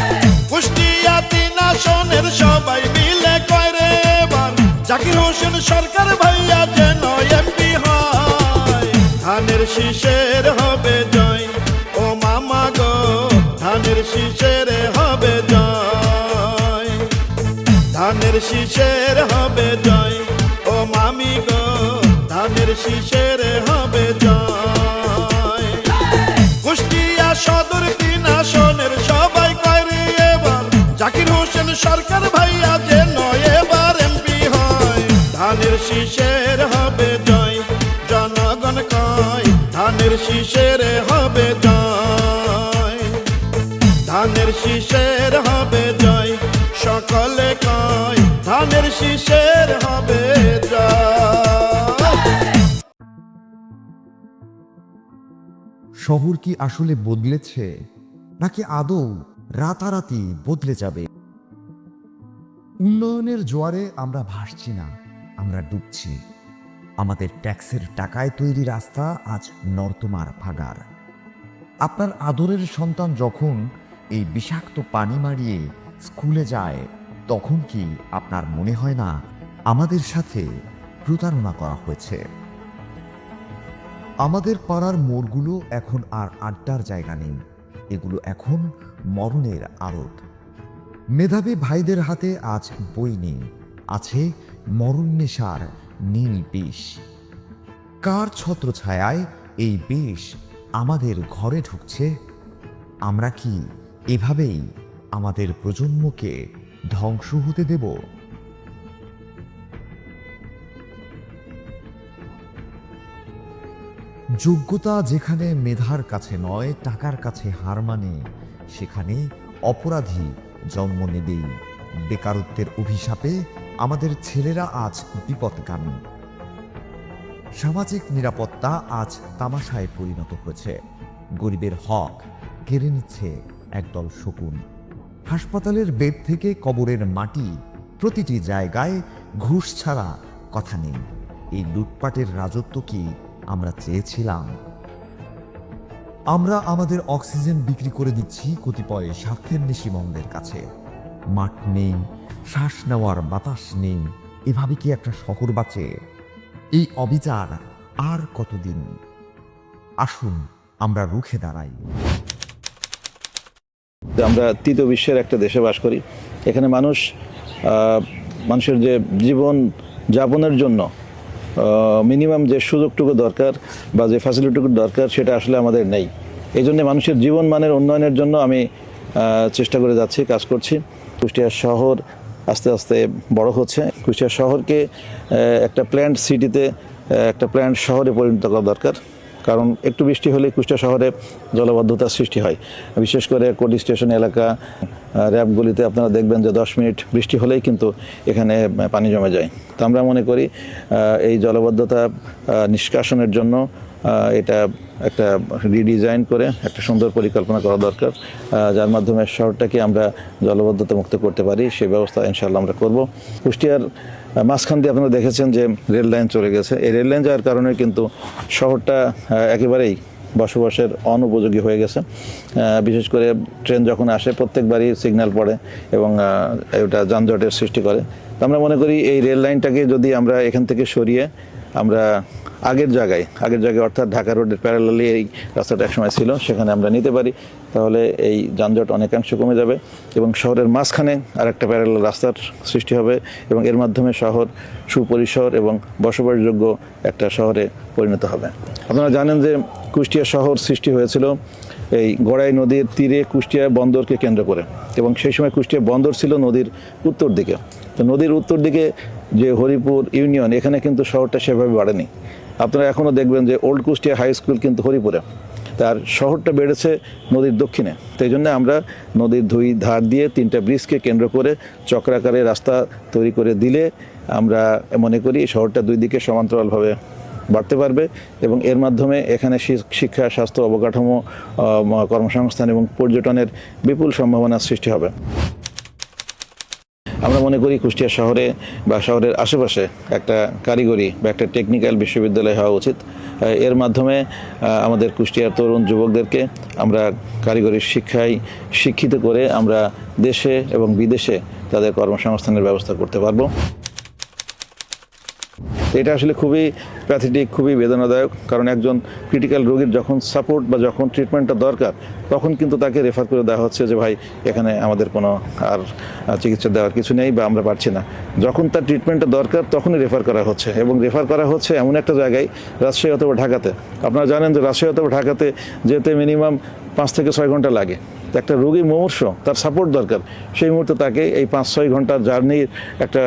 কুষ্টিয়া 3 আসনের সবাই মিলে কয় রে এবার জাকির হোসেন সরকার ভাইয়া যেন এমপি হয়। ধানের শীষের হবে জয়, ও মামা গো ধানের শীষের হবে জয়। ধানের শীষের হবে জয়, ও মামি গো ধানের শীষের হবে জয়। কুষ্টিয়া সদর 3 আসনের সবাই কয় রে এবার জাকির হোসেন শীষের হবে জয়, জনগণ কয় ধানের শীষের হবে জয়, ধানের শীষের হবে জয়, সকলে কয় ধানের শীষের হবে জয়। শহর কি আসলে বদলেছে নাকি আদৌ রাতারাতি বদলে যাবে? উন্নয়নের জোয়ারে আমরা ভাসছি না, আমরা ডুবছি। আমাদের ট্যাক্সের টাকায় তৈরি রাস্তা আজ নর্দমার ভাগার। আপনার আদরের সন্তান যখন এই বিষাক্ত পানি মারিয়ে স্কুলে যায়, তখন কি আপনার মনে হয় না আমাদের সাথে প্রতারণা করা হয়েছে? আমাদের পাড়ার মোড়গুলো এখন আর আড্ডার জায়গা নেই, এগুলো এখন মরণের আড়ত। মেধাবী ভাইদের হাতে আজ বই নেই, আছে মরণ নেশার নীল বিষ। কার ছত্রছায়ায় এই বিষ আমাদের ঘরে ঢুকছে? আমরা কি এভাবেই আমাদের প্রজন্মকে ধ্বংস হতে দেব? যোগ্যতা যেখানে মেধার কাছে নয়, টাকার কাছে হার মানে, সেখানে অপরাধী জন্ম নেবেই। বেকারত্বের অভিশাপে আমাদের ছেলেরা আজ বিপদগামী। সামাজিক নিরাপত্তা আজ তামাশায় পরিণত হয়েছে। গরিবের হক কেড়ে নিচ্ছে একদল শকুন। হাসপাতালের বেড থেকে কবরের মাটি, প্রতিটি জায়গায় ঘুষ ছাড়া কথা নেই। এই লুটপাটের রাজত্ব কি আমরা চেয়েছিলাম? আমরা আমাদের অক্সিজেন বিক্রি করে দিচ্ছি কতিপয় স্বার্থের নেশিমন্দের কাছে। মাঠ নেই, শ্বাস নেওয়ার বাতাস নেই, এভাবে কি একটা শহর বাঁচে? এই অবিচার আর কতদিন? আসুন আমরা রুখে দাঁড়াই। আমরা তৃতীয় বিশ্বের একটা দেশে বাস করি। এখানে মানুষের যে জীবন যাপনের জন্য মিনিমাম যে সুযোগটুকু দরকার বা যে ফ্যাসিলিটিটুকু দরকার, সেটা আসলে আমাদের নেই। এই জন্য মানুষের জীবন মানের উন্নয়নের জন্য আমি চেষ্টা করে যাচ্ছি, কাজ করছি। কুষ্টিয়া শহর আস্তে আস্তে বড় হচ্ছে। কুষ্টিয়া শহরকে একটা প্ল্যান্ট সিটিতে, একটা প্ল্যান্ট শহরে পরিণত করা দরকার। কারণ একটু বৃষ্টি হলে কুষ্টিয়া শহরে জলাবদ্ধতার সৃষ্টি হয়। বিশেষ করে কোটি স্টেশন এলাকা, র্যাবগুলিতে আপনারা দেখবেন যে 10 মিনিট বৃষ্টি হলেই কিন্তু এখানে পানি জমে যায়। তো আমরা মনে করি এই জলাবদ্ধতা নিষ্কাশনের জন্য এটা একটা রিডিজাইন করে একটা সুন্দর পরিকল্পনা করা দরকার, যার মাধ্যমে শহরটাকে আমরা জলাবদ্ধতা মুক্ত করতে পারি। সেই ব্যবস্থা ইনশাআল্লাহ আমরা করব। কুষ্টিয়ার মাঝখান দিয়ে আপনারা দেখেছেন যে রেল লাইন চলে গেছে। এই রেল লাইন যাওয়ার কারণে কিন্তু শহরটা একেবারেই বসবাসের অনুপযোগী হয়ে গেছে। বিশেষ করে ট্রেন যখন আসে প্রত্যেকবারই সিগন্যাল পড়ে এবং এটা যানজটের সৃষ্টি করে। তো আমরা মনে করি এই রেল লাইনটাকে যদি আমরা এখান থেকে সরিয়ে আমরা আগের জায়গায় অর্থাৎ ঢাকা রোডের প্যারালালি এই রাস্তাটা একসময় ছিল, সেখানে আমরা নিতে পারি, তাহলে এই যানজট অনেকাংশ কমে যাবে এবং শহরের মাঝখানে আরেকটা প্যারালাল রাস্তার সৃষ্টি হবে এবং এর মাধ্যমে শহর সুপরিসর এবং বসবাসযোগ্য একটা শহরে পরিণত হবে। আপনারা জানেন যে কুষ্টিয়া শহর সৃষ্টি হয়েছিল এই গড়াই নদীর তীরে কুষ্টিয়া বন্দরকে কেন্দ্র করে, এবং সেই সময় কুষ্টিয়া বন্দর ছিল নদীর উত্তর দিকে। তো নদীর উত্তর দিকে যে হরিপুর ইউনিয়ন, এখানে কিন্তু শহরটা সেভাবে বাড়েনি। আপনারা এখনও দেখবেন যে ওল্ড কুষ্টিয়া হাই স্কুল কিন্তু হরিপুরে, তার শহরটা বেড়েছে নদীর দক্ষিণে। তাই জন্য আমরা নদীর দুই ধার দিয়ে 3টা ব্রিজকে কেন্দ্র করে চক্রাকারে রাস্তা তৈরি করে দিলে আমরা মনে করি শহরটা দুই দিকে সমান্তরালভাবে বাড়তে পারবে এবং এর মাধ্যমে এখানে শিক্ষা, স্বাস্থ্য, অবকাঠামো, কর্মসংস্থান এবং পর্যটনের বিপুল সম্ভাবনার সৃষ্টি হবে। আমরা মনে করি কুষ্টিয়া শহরে বা শহরের আশেপাশে একটা কারিগরি বা একটা টেকনিক্যাল বিশ্ববিদ্যালয় হওয়া উচিত। এর মাধ্যমে আমাদের কুষ্টিয়ার তরুণ যুবকদেরকে আমরা কারিগরি শিক্ষায় শিক্ষিত করে আমরা দেশে এবং বিদেশে তাদের কর্মসংস্থানের ব্যবস্থা করতে পারবো। এটা আসলে খুবই প্যাথেটিক, খুবই বেদনাদায়ক। কারণ একজন ক্রিটিক্যাল রোগীর যখন সাপোর্ট বা যখন ট্রিটমেন্টটা দরকার, তখন কিন্তু তাকে রেফার করে দেওয়া হচ্ছে যে ভাই এখানে আমাদের কোনো আর চিকিৎসা দেওয়ার কিছু নেই বা আমরা পারছি না। যখন তার ট্রিটমেন্টটা দরকার তখনই রেফার করা হচ্ছে, এবং রেফার করা হচ্ছে এমন একটা জায়গায়, রাজশাহী অথবা ঢাকাতে। আপনারা জানেন যে রাজশাহী অথবা ঢাকাতে যেতে মিনিমাম 5 থেকে 6 ঘন্টা লাগে। তো একটা রোগী মুমূর্ষ, তার সাপোর্ট দরকার, সেই মুহূর্তে তাকে এই 5-6 ঘন্টার জার্নির একটা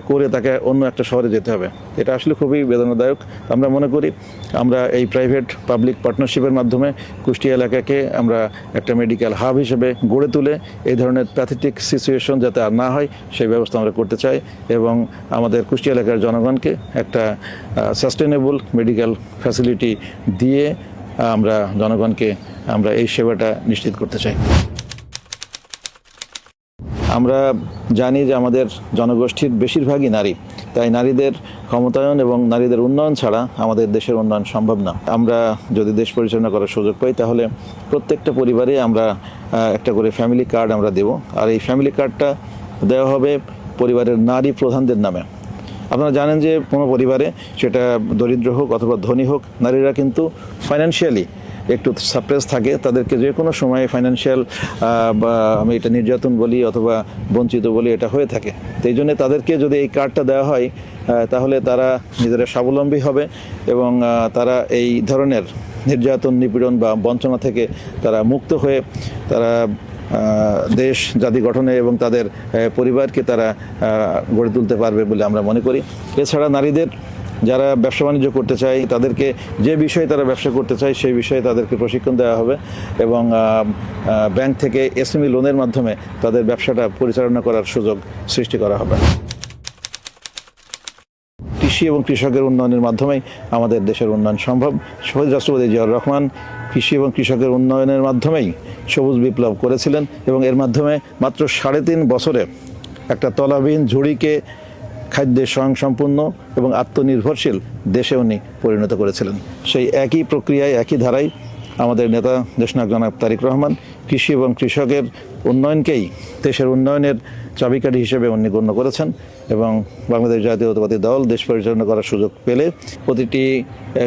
করে তাকে অন্য একটা শহরে যেতে হবে। এটা আসলে খুবই বেদনাদায়ক। আমরা মনে করি আমরা এই প্রাইভেট পাবলিক পার্টনারশিপের মাধ্যমে কুষ্টিয়া এলাকাকে আমরা একটা মেডিকেল হাব হিসেবে গড়ে তুলে এই ধরনের প্যাথেটিক সিচুয়েশন যাতে আর না হয় সেই ব্যবস্থা আমরা করতে চাই, এবং আমাদের কুষ্টিয়া এলাকার জনগণকে একটা সাস্টেনেবল মেডিকেল ফ্যাসিলিটি দিয়ে আমরা জনগণকে আমরা এই সেবাটা নিশ্চিত করতে চাই। আমরা জানি যে আমাদের জনগোষ্ঠীর বেশিরভাগই নারী, তাই নারীদের ক্ষমতায়ন এবং নারীদের উন্নয়ন ছাড়া আমাদের দেশের উন্নয়ন সম্ভব না। আমরা যদি দেশ পরিচালনা করার সুযোগ পাই তাহলে প্রত্যেকটা পরিবারে আমরা একটা করে ফ্যামিলি কার্ড আমরা দেব, আর এই ফ্যামিলি কার্ডটা দেওয়া হবে পরিবারের নারী প্রধানদের নামে। আপনারা জানেন যে কোনো পরিবারে, সেটা দরিদ্র হোক অথবা ধনী হোক, নারীরা কিন্তু ফাইন্যান্সিয়ালি একটু সাপ্রেস থাকে, তাদেরকে যে কোনো সময় ফাইন্যান্সিয়াল আমি এটা নির্যাতন বলি অথবা বঞ্চিত বলি, এটা হয়ে থাকে। তো এই জন্য তাদেরকে যদি এই কার্ডটা দেওয়া হয় তাহলে তারা নিজেরা স্বাবলম্বী হবে এবং তারা এই ধরনের নির্যাতন, নিপীড়ন বা বঞ্চনা থেকে তারা মুক্ত হয়ে তারা দেশ জাতি গঠনে এবং তাদের পরিবারকে তারা গড়ে তুলতে পারবে বলে আমরা মনে করি। এছাড়া নারীদের যারা ব্যবসা বাণিজ্য করতে চায়, তাদেরকে যে বিষয়ে তারা ব্যবসা করতে চায় সেই বিষয়ে তাদেরকে প্রশিক্ষণ দেওয়া হবে এবং ব্যাংক থেকে এসএমই লোনের মাধ্যমে তাদের ব্যবসাটা পরিচালনা করার সুযোগ সৃষ্টি করা হবে। কৃষি এবং কৃষকের উন্নয়নের মাধ্যমেই আমাদের দেশের উন্নয়ন সম্ভব। শহীদ রাষ্ট্রপতি জিয়াউর রহমান কৃষি এবং কৃষকের উন্নয়নের মাধ্যমেই সবুজ বিপ্লব করেছিলেন এবং এর মাধ্যমে মাত্র 3.5 বছরে একটা তলাবিহীন ঝুড়িকে খাদ্যে স্বয়ংসম্পূর্ণ এবং আত্মনির্ভরশীল দেশে উনি পরিণত করেছিলেন। সেই একই প্রক্রিয়ায়, একই ধারায় আমাদের নেতা দেশনায়ক জনাব তারেক রহমান কৃষি এবং কৃষকের উন্নয়নকেই দেশের উন্নয়নের চাবিকাঠি হিসেবে উনি গণ্য করেছেন এবং বাংলাদেশ জাতীয়তাবাদী দল দেশ পরিচালনা করার সুযোগ পেলে প্রতিটি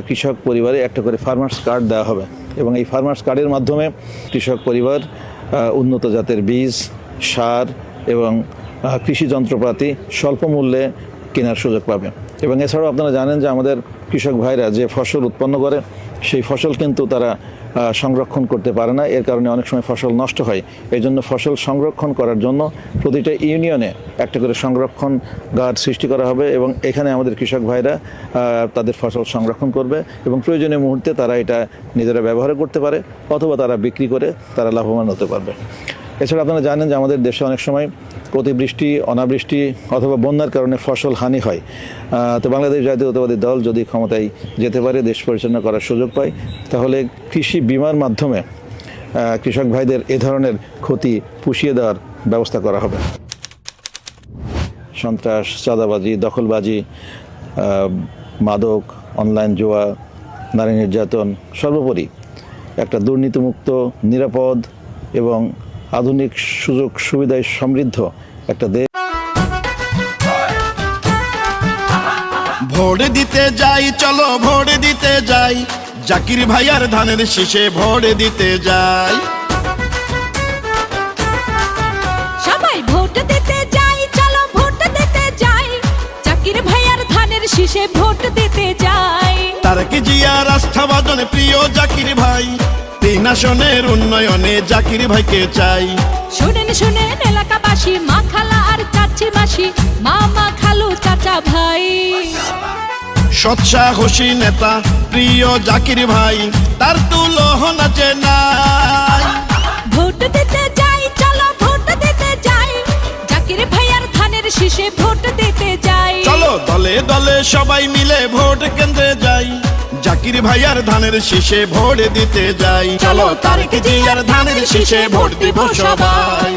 কৃষক পরিবারে একটা করে ফার্মার্স কার্ড দেওয়া হবে এবং এই ফার্মার্স কার্ডের মাধ্যমে কৃষক পরিবার উন্নত জাতের বীজ, সার এবং কৃষি যন্ত্রপাতি স্বল্প মূল্যে কেনার সুযোগ পাবে। এবং এছাড়াও আপনারা জানেন যে আমাদের কৃষক ভাইরা যে ফসল উৎপন্ন করে সেই ফসল কিন্তু তারা সংরক্ষণ করতে পারে না, এর কারণে অনেক সময় ফসল নষ্ট হয়। এই জন্য ফসল সংরক্ষণ করার জন্য প্রতিটা ইউনিয়নে একটা করে সংরক্ষণ গার্ড সৃষ্টি করা হবে এবং এখানে আমাদের কৃষক ভাইরা তাদের ফসল সংরক্ষণ করবে এবং প্রয়োজনীয় মুহূর্তে তারা এটা নিজেরা ব্যবহার করতে পারে অথবা তারা বিক্রি করে তারা লাভবান হতে পারবে। এছাড়া আপনারা জানেন যে আমাদের দেশে অনেক সময় অতিবৃষ্টি, অনাবৃষ্টি অথবা বন্যার কারণে ফসল হানি হয়। তো বাংলাদেশ জাতীয়তাবাদী দল যদি ক্ষমতায় যেতে পারে, দেশ পরিচালনা করার সুযোগ পায়, তাহলে কৃষি বিমার মাধ্যমে কৃষক ভাইদের এ ধরনের ক্ষতি পুষিয়ে দেওয়ার ব্যবস্থা করা হবে। সন্ত্রাস, চাঁদাবাজি, দখলবাজি, মাদক, অনলাইন জুয়া, নারী নির্যাতন, সর্বোপরি একটা দুর্নীতিমুক্ত, নিরাপদ এবং আধুনিক সুযোগ সুবিধায় সমৃদ্ধ একটা দেশ। ভোট দিতে যাই, চলো ভোট দিতে যাই, জাকির ভাইয়ার ধানের শীষে ভোট দিতে যাই। সবাই ভোট দিতে যাই, চলো ভোট দিতে যাই, জাকির ভাইয়ার ধানের শীষে ভোট দিতে যাই। তারেক জিয়ার আস্থাভাজন প্রিয় জাকির ভাই, 3 আসনের উন্নয়নে জাকির ভাইকে চাই। শুনেন শুনেন এলাকাবাসী, মা খালা আর চাচি মাসি, মামা খালু চাচা ভাই। সৎসাহসী নেতা প্রিয় জাকির ভাই, তার তুলনা নাই। ভোট দিতে যাই, চলো ভোট দিতে যাই, জাকির ভাইয়ার ধানের শীষে ভোট দিতে যাই। চলো দলে দলে সবাই মিলে ভোট কেন্দ্রে যাই, জাকির ভাইয়ার ধানের শীষে ভোট দিতে যাই। চলো তারেক জিয়ার ধানের শীষে ভোট দিব সবাই।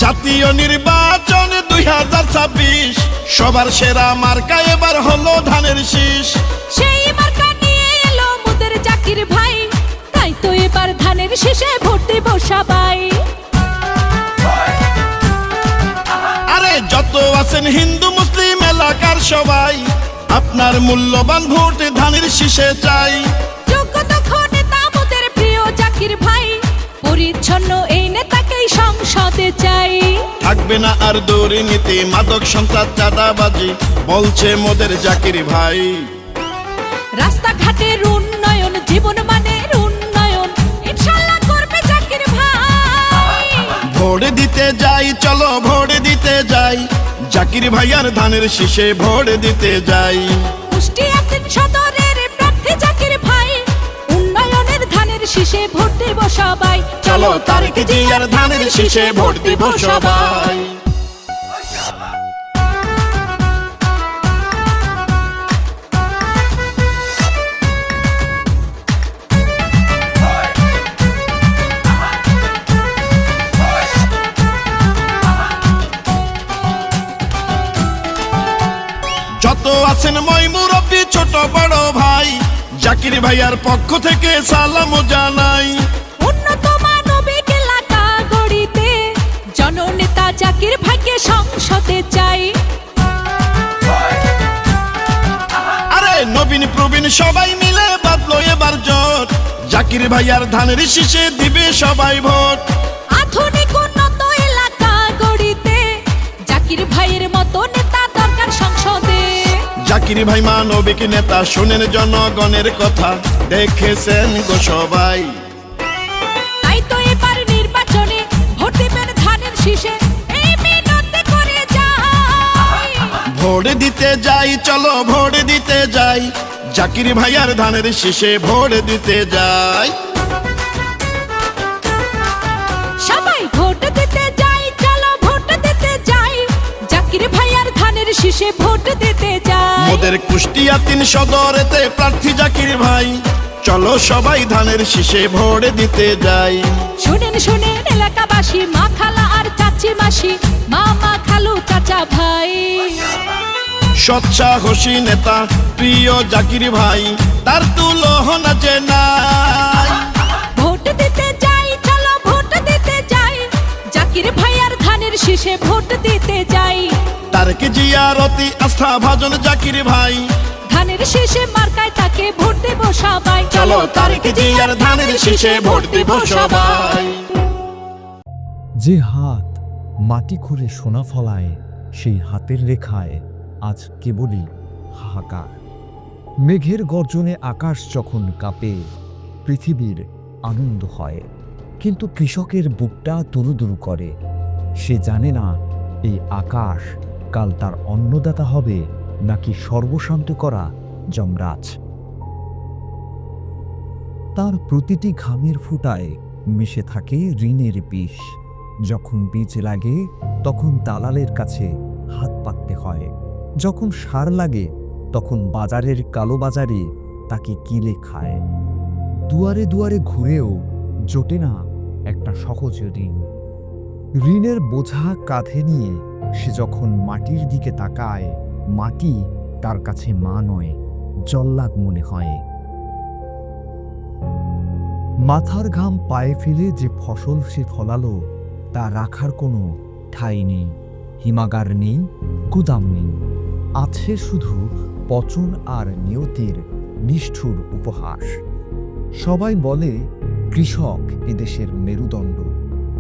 জাতীয় নির্বাচন 2026, সবার সেরা মার্কা এবার হলো ধানের শীষ। সেই মার্কা নিয়ে এলো মোদের জাকির ভাই, তাই তো এবার ধানের শীষে ভোট দিব সবাই। আরে যত আছেন হিন্দু মুসলিম এলাকার সবাই, আপনার মূল্যবান ভোট ধানের শীষে চাই। যোগ্য দক্ষ নেতা থাকবে না আর দুর্নীতি, মাদক সন্ত্রাস চাঁদাবাজি বলছে মোদের জাকির ভাই। রাস্তাঘাটের উন্নয়ন, জীবন মানের উন্নয়ন ইনশাআল্লাহ করবে জাকির ভাই। ভোট দিতে যাই, চলো ভোট দিতে যাই, জাকির ভাইয়ার ধানের শীষে ভোট দিতে যাই। কুষ্টিয়া 3 সদরের প্রার্থী জাকির ভাই, উন্নয়নের ধানের শীষে ভোট দেব সবাই। চলো তারেক জিয়ার ধানের শীষে ভোট দিব সবাই। যত আছেন মই মুরব্বী ছোট বড় ভাই, জাকির ভাইয়ার পক্ষ থেকে সালাম জানাই। উন্নত মানবিক এলাকা গড়িতে জননেতা জাকির ভাইকে সংসদে চাই। আরে নবীন প্রবীণ সবাই মিলে বাদলো এবার জোট, জাকির ভাইয়ার ধানের শীষে দিবে সবাই ভোট। আধুনিক উন্নত এলাকা গড়িতে জাকির ভাইয়ের মতো নেতা দরকার সংসদে। জাকির ভাই মানবিক নেতা, শোনেন জনগণের কথা, দেখেছেন গো সবাই। তাই তো এবার নির্বাচনে ভোট দিবেন ধানের শীষে, এই মিনতি করে যাই। ভোট দিতে যাই, চলো ভোট দিতে যাই, জাকির ভাইয়ার ধানের শীষে ভোট দিতে যাই। সবাই ভোট দিতে যাই, চলো ভোট দিতে যাই, জাকির ভাইয়ার ধানের শীষে ভোট দিতে যাই। মোদের কুষ্টিয়া 3 সদরেতে প্রার্থী জাকির ভাই, চলো সবাই ধানের শীষে ভোট দিতে যাই। শুনেন শুনেন এলাকাবাসী, মা খালা আর চাচি মাসি, মামা খালু চাচা ভাই। সৎসাহসী নেতা প্রিয় জাকির ভাই, তার তুলনা যে নাই। ভোট দিতে যাই, চলো ভোট দিতে যাই, জাকির ভাইয়ার ধানের শীষে ভোট দিতে যাই। তারেক জিয়ার অতি আস্থা ভাজন জাকির ভাই, ধানের শীষে মার্কায় তাকে ভোট দেব সবাই। চলো তারেক জিয়ার ধানের শীষে ভোট দিব সবাই। যে হাত মাটি খুঁড়ে সোনা ফলায়, সেই হাতের রেখায় আজ কেবলই হাহাকার। মেঘের গর্জনে আকাশ যখন কাঁপে, পৃথিবীর আনন্দ হয়, কিন্তু কৃষকের বুকটা দুরুদুরু করে। সে জানে না এই আকাশ কাল তার অন্নদাতা হবে নাকি সর্বশান্ত করা যমরাজ। তার প্রতিটি ঘামের ফুটায় মিশে থাকে ঋণের বিষ। যখন বীজ লাগে তখন দালালের কাছে হাত পাততে হয়, যখন সার লাগে তখন বাজারের কালোবাজারে তাকে কিলে খায়। দুয়ারে দুয়ারে ঘুরেও জোটে না একটা সহজ ঋণ। ঋণের বোঝা কাঁধে নিয়ে সে যখন মাটির দিকে তাকায়, মাটি তার কাছে মা নয়, জল্লাদ মনে হয়। মাথার ঘাম পায়ে ফেলে যে ফসল সে ফলালো, তা রাখার কোনো ঠাঁই নেই, হিমাগার নেই, গুদাম নেই। আছে শুধু পচন আর নিয়তির নিষ্ঠুর উপহাস। সবাই বলে কৃষক এদেশের মেরুদণ্ড,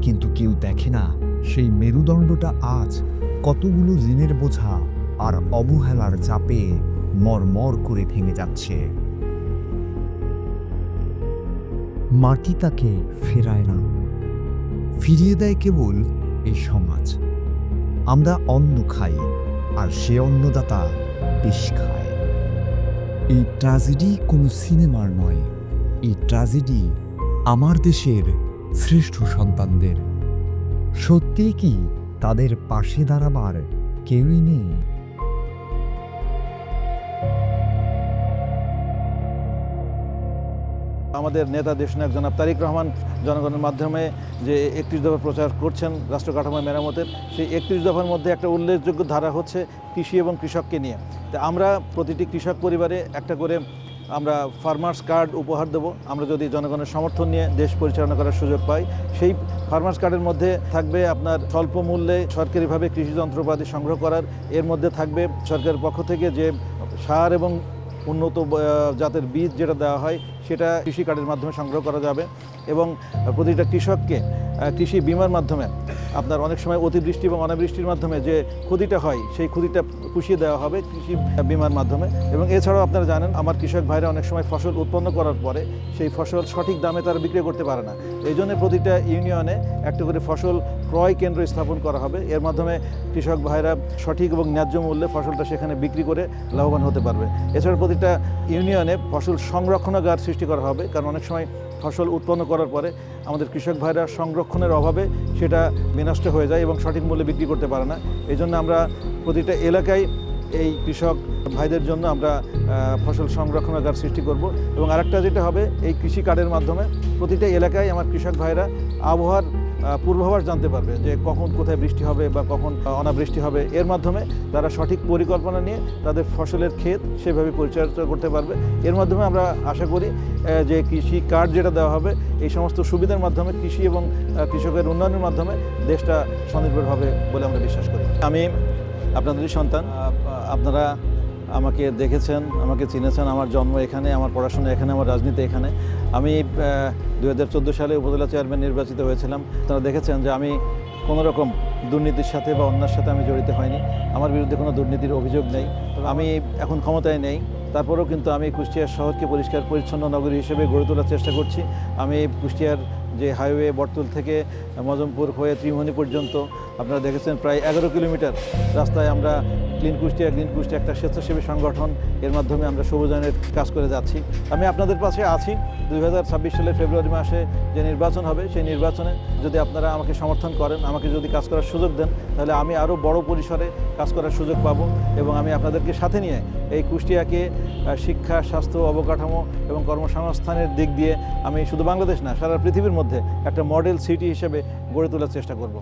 কিন্তু কেউ দেখে না সেই মেরুদণ্ডটা আজ কতগুলো ঋণের বোঝা আর অবহেলার চাপে মরমর করে ভেঙে যাচ্ছে। মাটি তাকে ফেরায় না, ফিরিয়ে দেয় কেবল এই সমাজ। আমরা অন্ন খাই আর সে অন্নদাতা বিষ খায়। এই ট্র্যাজেডি কোনো সিনেমার নয়, এই ট্র্যাজেডি আমার দেশের শ্রেষ্ঠ সন্তানদের। সত্যিই কি তাদের পাশে দাঁড়াবার কেউই নেই? আমাদের নেতা দেশনায়ক জনাব তারেক রহমান জনগণের মাধ্যমে যে 31 দফা প্রচার করছেন রাষ্ট্র কাঠামো মেরামতের, সেই 31 দফার মধ্যে একটা উল্লেখযোগ্য ধারা হচ্ছে কৃষি এবং কৃষককে নিয়ে। তো আমরা প্রতিটি কৃষক পরিবারে একটা করে আমরা ফার্মার্স কার্ড উপহার দেব। আমরা যদি জনগণের সমর্থন নিয়ে দেশ পরিচালনা করার সুযোগ পাই, সেই ফার্মার্স কার্ডের মধ্যে থাকবে আপনার স্বল্প মূল্যে সরকারিভাবে কৃষি যন্ত্রপাতি সংগ্রহ করার, এর মধ্যে থাকবে সরকারের পক্ষ থেকে যে সার এবং উন্নত জাতের বীজ যেটা দেওয়া হয় সেটা কৃষি কার্ডের মাধ্যমে সংগ্রহ করা যাবে এবং প্রতিটা কৃষককে কৃষি বিমার মাধ্যমে আপনার অনেক সময় অতিবৃষ্টি এবং অনাবৃষ্টির মাধ্যমে যে ক্ষতিটা হয় সেই ক্ষতিটা পুষিয়ে দেওয়া হবে কৃষি বিমার মাধ্যমে। এবং এছাড়াও আপনারা জানেন আমার কৃষক ভাইরা অনেক সময় ফসল উৎপন্ন করার পরে সেই ফসল সঠিক দামে তারা বিক্রি করতে পারে না, এই জন্য প্রতিটা ইউনিয়নে একটা করে ফসল ক্রয় কেন্দ্র স্থাপন করা হবে। এর মাধ্যমে কৃষক ভাইরা সঠিক এবং ন্যায্য মূল্যে ফসলটা সেখানে বিক্রি করে লাভবান হতে পারবে। এছাড়া প্রতিটা ইউনিয়নে ফসল সংরক্ষণাগার সৃষ্টি করা হবে, কারণ অনেক সময় ফসল উৎপন্ন করার পরে আমাদের কৃষক ভাইরা সংরক্ষণের অভাবে সেটা বিনষ্ট হয়ে যায় এবং সঠিক মূল্যে বিক্রি করতে পারে না। এই জন্য আমরা প্রতিটা এলাকায় এই কৃষক ভাইদের জন্য আমরা ফসল সংরক্ষণাগার সৃষ্টি করব। এবং আরেকটা যেটা হবে, এই কৃষি কার্ডের মাধ্যমে প্রতিটা এলাকায় আমার কৃষক ভাইরা আবহাওয়ার পূর্বাভাস জানতে পারবে যে কখন কোথায় বৃষ্টি হবে বা কখন অনাবৃষ্টি হবে। এর মাধ্যমে তারা সঠিক পরিকল্পনা নিয়ে তাদের ফসলের ক্ষেত সেভাবে পরিচর্যা করতে পারবে। এর মাধ্যমে আমরা আশা করি যে কৃষি কার্ড যেটা দেওয়া হবে এই সমস্ত সুবিধার মাধ্যমে কৃষি এবং কৃষকের উন্নয়নের মাধ্যমে দেশটা স্বনির্ভর হবে বলে আমরা বিশ্বাস করি। আমি আপনাদেরই সন্তান, আপনারা আমাকে দেখেছেন, আমাকে চিনেছেন, আমার জন্ম এখানে, আমার পড়াশোনা এখানে, আমার রাজনীতি এখানে। আমি 2014 সালে উপজেলা চেয়ারম্যান নির্বাচিত হয়েছিলাম। আপনারা দেখেছেন যে আমি কোনো রকম দুর্নীতির সাথে বা অন্যার সাথে আমি জড়িত হয়নি, আমার বিরুদ্ধে কোনো দুর্নীতির অভিযোগ নেই। আমি এখন ক্ষমতায় নেই, তারপরেও কিন্তু আমি কুষ্টিয়া শহরকে পরিষ্কার পরিচ্ছন্ন নগরী হিসেবে গড়ে তোলার চেষ্টা করছি। আমি কুষ্টিয়ার যে হাইওয়ে বটতল থেকে মজমপুর হয়ে ত্রিমোহনী পর্যন্ত আপনারা দেখেছেন প্রায় 11 কিলোমিটার রাস্তায় আমরা ক্লিন কুষ্টিয়া একটা স্বেচ্ছাসেবী সংগঠন, এর মাধ্যমে আমরা সবুজায়নের কাজ করে যাচ্ছি। আমি আপনাদের পাশে আছি। 2026 সালের ফেব্রুয়ারি মাসে যে নির্বাচন হবে সেই নির্বাচনে যদি আপনারা আমাকে সমর্থন করেন, আমাকে যদি কাজ করার সুযোগ দেন, তাহলে আমি আরও বড় পরিসরে কাজ করার সুযোগ পাবো এবং আমি আপনাদেরকে সাথে নিয়ে এই কুষ্টিয়াকে শিক্ষা, স্বাস্থ্য, অবকাঠামো এবং কর্মসংস্থানের দিক দিয়ে আমি শুধু বাংলাদেশ না সারা পৃথিবীর মধ্যে একটা মডেল সিটি হিসেবে গড়ে তোলার চেষ্টা করব।